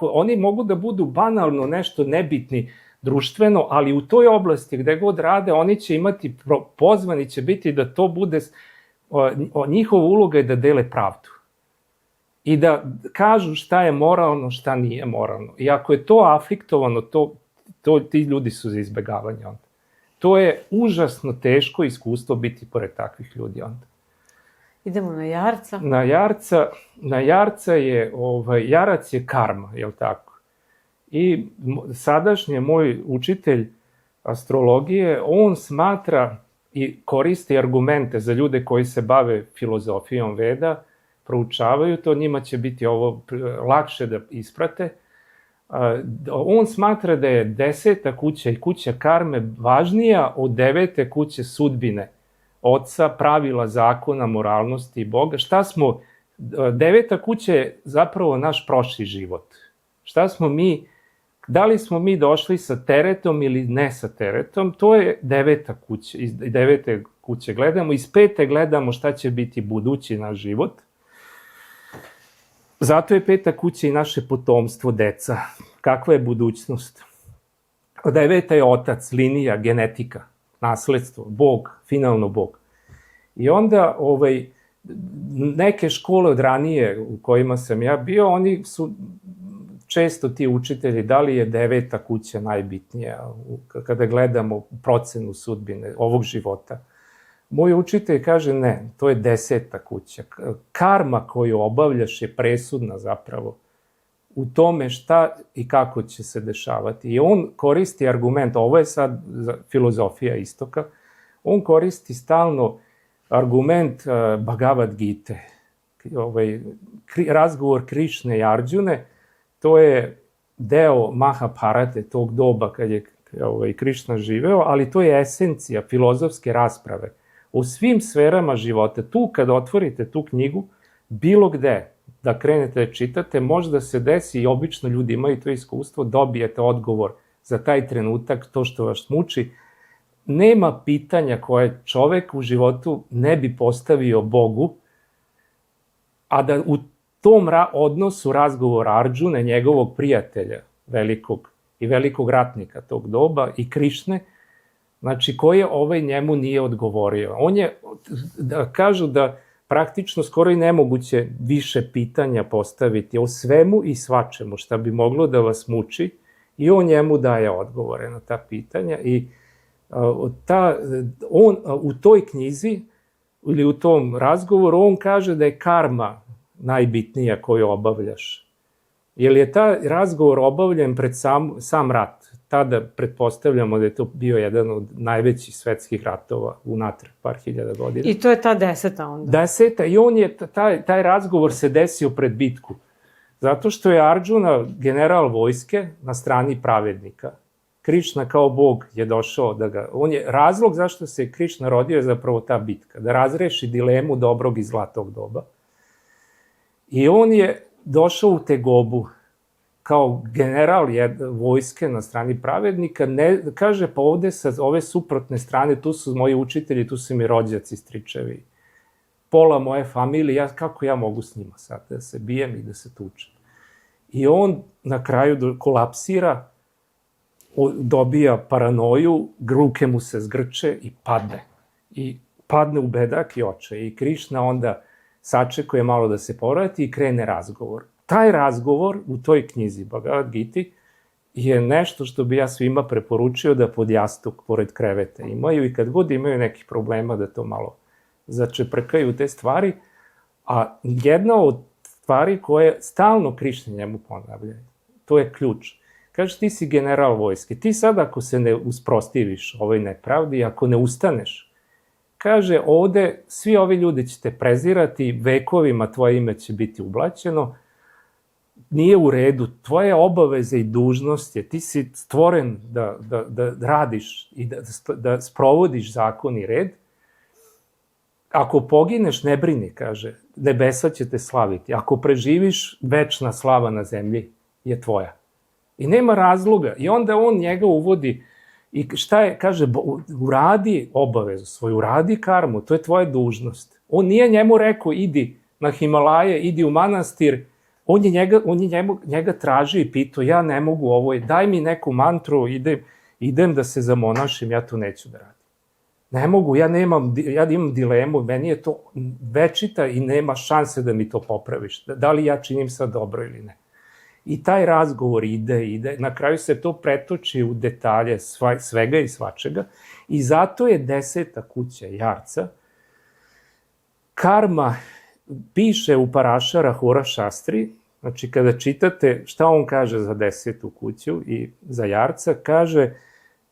Oni mogu da budu banalno nešto nebitni, društveno, ali u toj oblasti gde god rade, oni će imati, pozvani će biti da to bude, njihova uloga je da dele pravdu. I da kažu šta je moralno, šta nije moralno. I ako je to afliktovano, ti ljudi su za izbegavanje onda. To je užasno teško iskustvo biti pored takvih ljudi onda. Idemo na Jarca. Na Jarca je, Jarac je karma, je li tako? I sadašnji moj učitelj astrologije, on smatra i koristi argumente za ljude koji se bave filozofijom Veda, proučavaju to, njima će biti ovo lakše da isprate. On smatra da je 10. kuća i kuća karme važnija od 9. kuće sudbine, oca, pravila, zakona, moralnosti i Boga. 9. kuća je zapravo naš prošli život. Šta smo mi, da li smo mi došli sa teretom ili ne sa teretom, to je 9. kuća. Iz 9. kuće gledamo, iz 5. gledamo šta će biti budući naš život. Zato je 5. kuća i naše potomstvo, deca. Kakva je budućnost? 9. je otac, linija, genetika, nasledstvo, Bog, finalno Bog. I onda neke škole od ranije u kojima sam ja bio, oni su često ti učitelji, da li je 9. kuća najbitnija kada gledamo procenu sudbine ovog života. Moj učitelj kaže ne, to je 10. kuća. Karma koju obavljaš je presudna zapravo u tome šta i kako će se dešavati. I on koristi argument, ovo je sad filozofija istoka, on koristi stalno argument Bhagavad Gite, razgovor Krišne i Arđune, to je deo Mahabharate tog doba kad je Krišna živeo, ali to je esencija filozofske rasprave o svim sferama života. Tu kad otvorite tu knjigu, bilo gde da krenete da čitate, možda se desi i obično ljudi imaju to iskustvo, dobijete odgovor za taj trenutak, to što vas muči. Nema pitanja koje čovek u životu ne bi postavio Bogu, a da u tom odnosu razgovora Arđune, njegovog prijatelja velikog ratnika tog doba i Krišne, znači koje njemu nije odgovorio. On je, kažu da praktično skoro i nemoguće više pitanja postaviti o svemu i svačemu šta bi moglo da vas muči i on njemu daje odgovore na ta pitanja i on u toj knjizi ili u tom razgovoru on kaže da je karma najbitnija koju obavljaš. Jer je taj razgovor obavljen pred sam rat. Tada pretpostavljamo da je to bio jedan od najvećih svetskih ratova unatrag par hiljada godina. I to je ta 10. onda? 10. I on je, taj razgovor se desio pred bitku. Zato što je Arđuna general vojske na strani pravednika. Krišna kao bog je došao da ga... Razlog zašto se Krišna rodio je zapravo ta bitka. Da razreši dilemu dobrog i zlatog doba. I on je došao u tegobu kao general vojske na strani pravednika, kaže pa ovde sa ove suprotne strane, tu su moji učitelji, tu su mi rođaci, stričevi, pola moje familije, kako ja mogu s njima sad da se bijem i da se tučem. I on na kraju kolapsira, dobija paranoju, ruke mu se zgrče i padne. I padne u bedak i očaj. I Krišna onda sačekuje malo da se povrati i krene razgovor. Taj razgovor u toj knjizi Bhagavad Gita je nešto što bi ja svima preporučio da pod jastuk pored kreveta imaju i kad god imaju nekih problema da to malo začeprkaju te stvari. A jedna od stvari koje stalno Krišna njemu ponavlja, to je ključ. Kaže, ti si general vojske, ti sad ako se ne usprostiviš ovoj nepravdi, ako ne ustaneš, kaže, ovde svi ovi ljudi će te prezirati, vekovima tvoje ime će biti ublaćeno, nije u redu, tvoje obaveze i dužnost je, ti si stvoren da radiš i da sprovodiš zakon i red. Ako pogineš, ne brini, kaže, nebesa će te slaviti. Ako preživiš, večna slava na zemlji je tvoja. I nema razloga. I onda on njega uvodi i šta je, kaže, uradi obavezu svoju, uradi karmu, to je tvoja dužnost. On nije njemu rekao, idi na Himalaje, idi u manastir, on je njega traži i pitao, ja ne mogu ovo, daj mi neku mantru, idem da se zamonašim, ja to neću da radim. Ne mogu, ja imam dilemu, meni je to večita i nema šanse da mi to popraviš. Da li ja činim sad dobro ili ne. I taj razgovor ide, na kraju se to pretoči u detalje svega i svačega i zato je 10. kuća Jarca. Karma piše u Parašara Hora Šastri, znači kada čitate šta on kaže za 10. kuću i za Jarca, kaže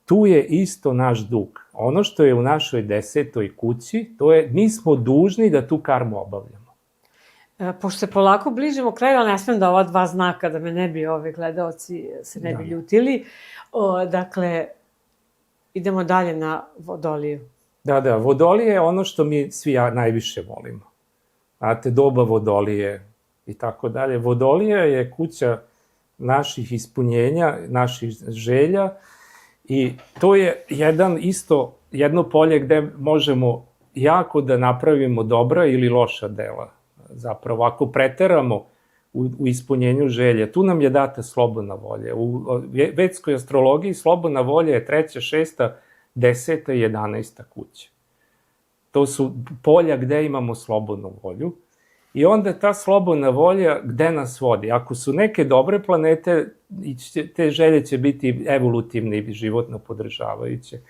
tu je isto naš dug. Ono što je u našoj 10. kući, to je mi smo dužni da tu karmu obavljamo. Pošto se polako bližimo kraju, ali ne smem da ova dva znaka, da me ne bi ovi gledaoci se ne bi ljutili. Dakle, idemo dalje na Vodoliju. Da, Vodolije je ono što mi svi najviše volimo. Znate, doba Vodolije i tako dalje. Vodolija je kuća naših ispunjenja, naših želja i to je jedno polje gde možemo jako da napravimo dobra ili loša dela. Zapravo, ako preteramo u ispunjenju želje, tu nam je data slobodna volja. U vedskoj astrologiji slobodna volja je 3., 6., 10. i 11. kuća. To su polja gde imamo slobodnu volju. I onda ta slobodna volja gde nas vodi? Ako su neke dobre planete, te želje će biti evolutivne i životno podržavajuće.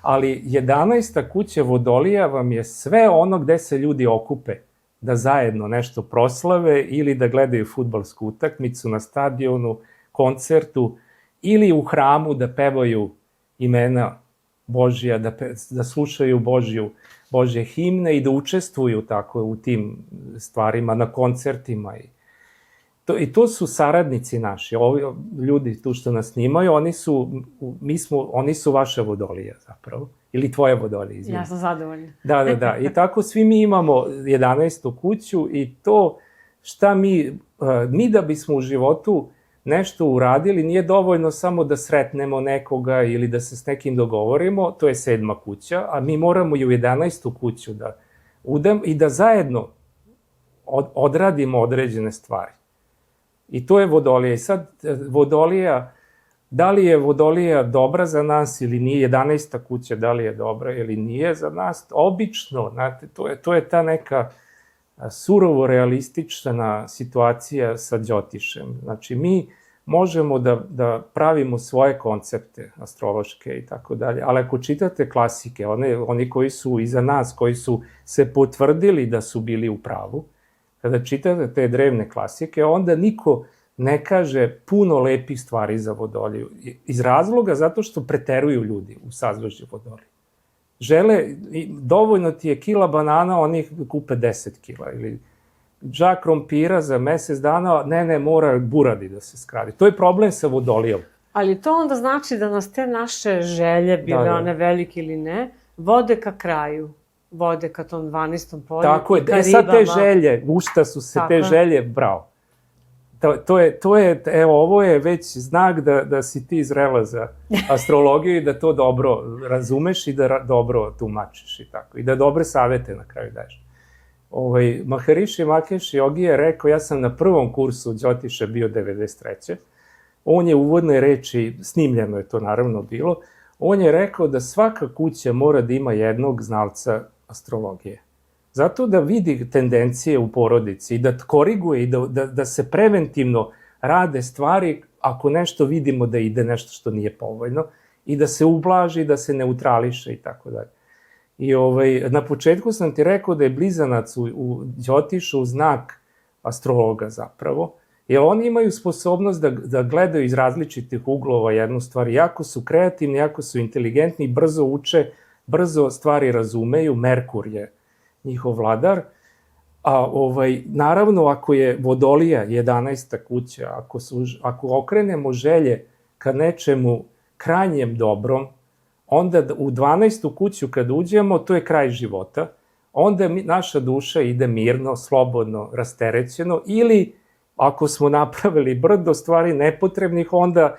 Ali 11. kuća Vodolija vam je sve ono gde se ljudi okupe da zajedno nešto proslave ili da gledaju fudbalsku utakmicu na stadionu, koncertu ili u hramu da pevaju imena Božja, da slušaju Božje himne i da učestvuju tako u tim stvarima na koncertima. I to su saradnici naši, ovi ljudi tu što nas snimaju, oni su vaša Vodolija zapravo, ili tvoja Vodolija, izvini. Ja sam zadovoljna. Da. I tako svi mi imamo 11. kuću i to šta mi da bismo u životu nešto uradili, nije dovoljno samo da sretnemo nekoga ili da se s nekim dogovorimo, to je 7. kuća, a mi moramo i u 11. kuću da udem i da zajedno odradimo određene stvari. I to je Vodolija. I sad Vodolija, da li je Vodolija dobra za nas ili nije, 11. kuća da li je dobra ili nije za nas, obično, znate, to je ta neka surovo realistična situacija sa Đotišem. Znači, mi možemo da pravimo svoje koncepte astrološke i tako dalje, ali ako čitate klasike, oni koji su iza nas, koji su se potvrdili da su bili u pravu, kada čitate te drevne klasike, onda niko ne kaže puno lepih stvari za Vodoliju. Iz razloga zato što preteruju ljudi u sazvežđu Vodolije. Žele, dovoljno ti je kila banana, oni kupe 10 kila, ili džak krompira za mesec dana, ne, mora buradi da se skradi. To je problem sa Vodolijom. Ali to onda znači da nas te naše želje, bile one velike ili ne, vode ka kraju. Vode ka tom 12. polju, tako je, ka ribama. Sad te želje, u šta su se te želje, bravo. Ovo je već znak da si ti zrela za astrologiju i da to dobro razumeš i da dobro tumačiš i tako. I da dobre savete na kraju daješ. Maharishi Mahesh Yogi je rekao, ja sam na prvom kursu Đotiša bio 93. On je u uvodnoj reči, snimljeno je to naravno bilo, on je rekao da svaka kuća mora da ima jednog znalca astrologije. Zato da vidi tendencije u porodici i da koriguje i da se preventivno rade stvari ako nešto vidimo da ide nešto što nije povoljno i da se ublaži, da se neutrališe i tako dalje. I na početku sam ti rekao da je blizanac u Đotišu znak astrologa zapravo, jer oni imaju sposobnost da gledaju iz različitih uglova jednu stvar. Jako su kreativni, jako su inteligentni, brzo uče, brzo stvari razumeju, Merkur je njihov vladar, a naravno ako je Vodolija 11. kuća, ako okrenemo želje ka nečemu krajnjem dobrom, onda u 12. kuću kad uđemo, to je kraj života, onda naša duša ide mirno, slobodno, rasterećeno, ili ako smo napravili brdo stvari nepotrebnih, onda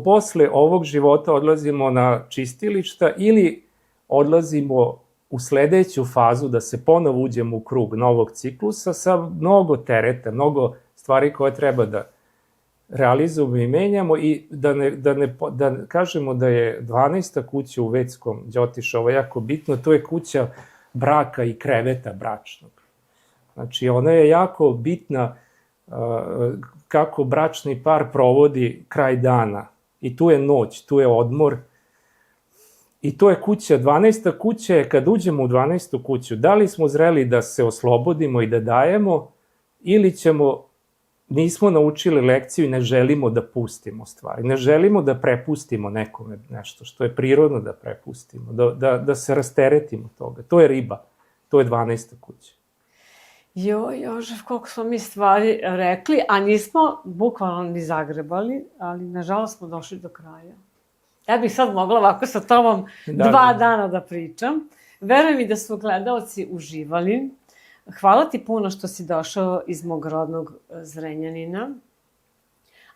posle ovog života odlazimo na čistilišta ili odlazimo u sledeću fazu da se ponovo uđemo u krug novog ciklusa sa mnogo tereta, mnogo stvari koje treba da realizujemo i menjamo i da kažemo da je 12. kuća u vedskom Đotišu, ovo je jako bitno, to je kuća braka i kreveta bračnog. Znači, ona je jako bitna kako bračni par provodi kraj dana. I tu je noć, tu je odmor. I to je kuća, 12. kuća je kad uđemo u 12. kuću, da li smo zreli da se oslobodimo i da dajemo, ili nismo naučili lekciju i ne želimo da pustimo stvari, ne želimo da prepustimo nekome nešto što je prirodno da prepustimo, da se rasteretimo toga. To je riba, to je 12. kuća. Jožef, koliko smo mi stvari rekli, a nismo bukvalno ni zagrebali, ali nažalost smo došli do kraja. Ja bih sad mogla ovako sa tobom 2 dana da pričam. Verujem i da su gledaoci uživali. Hvala ti puno što si došao iz mog rodnog Zrenjanina.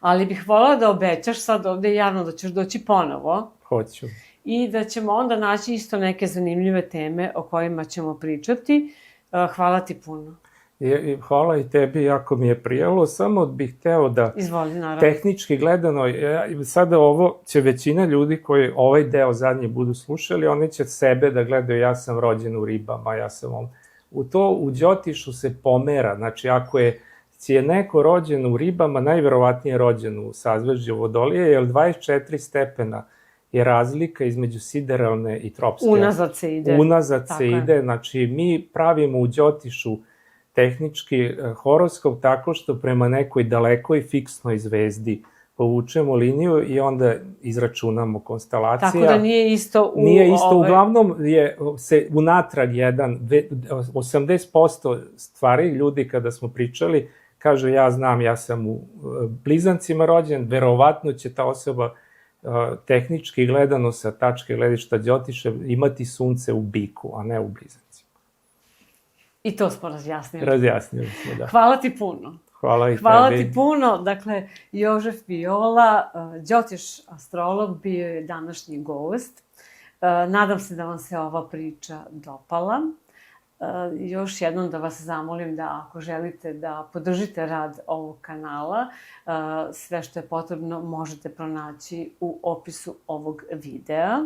Ali bih voljela da obećaš sad ovde javno da ćeš doći ponovo. Hoću. I da ćemo onda naći isto neke zanimljive teme o kojima ćemo pričati. Hvala ti puno. Hvala i tebi, jako mi je prijelo. Samo bih hteo da... Izvoli, naravno. Tehnički gledano, sada ovo će većina ljudi koji ovaj deo zadnji budu slušali, oni će sebe da gledaju, ja sam rođen u Ribama, ja sam on. U Đotišu se pomera, znači ako je neko rođen u Ribama, najverovatnije je rođen u sazvežđu Vodolije, jer 24 stepena je razlika između sideralne i tropske. Unazad se ide. Unazad se ide, znači mi pravimo u Đotišu tehnički horoskop tako što prema nekoj dalekoj fiksnoj zvezdi povučemo liniju i onda izračunamo konstelacija. Tako da nije isto u... Nije isto, uglavnom se unatrag 80% stvari ljudi kada smo pričali, kažu ja znam, ja sam u Blizancima rođen, verovatno će ta osoba tehnički gledano sa tačke gledišta Đotiša imati sunce u biku, a ne u Blizancima. I to smo razjasnili. Razjasnili smo, da. Hvala ti puno. Hvala i tebi. Hvala ti puno. Dakle, Jožef Viola, Đotiš astrolog, bio je današnji gost. Nadam se da vam se ova priča dopala. Još jednom da vas zamolim da ako želite da podržite rad ovog kanala, sve što je potrebno možete pronaći u opisu ovog videa.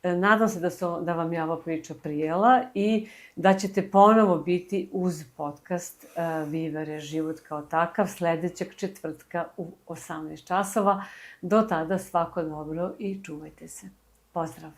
Nadam se da vam je ova priča prijela i da ćete ponovo biti uz podcast Vivere život kao takav sledećeg četvrtka u 18 časova. Do tada svako dobro i čuvajte se. Pozdrav!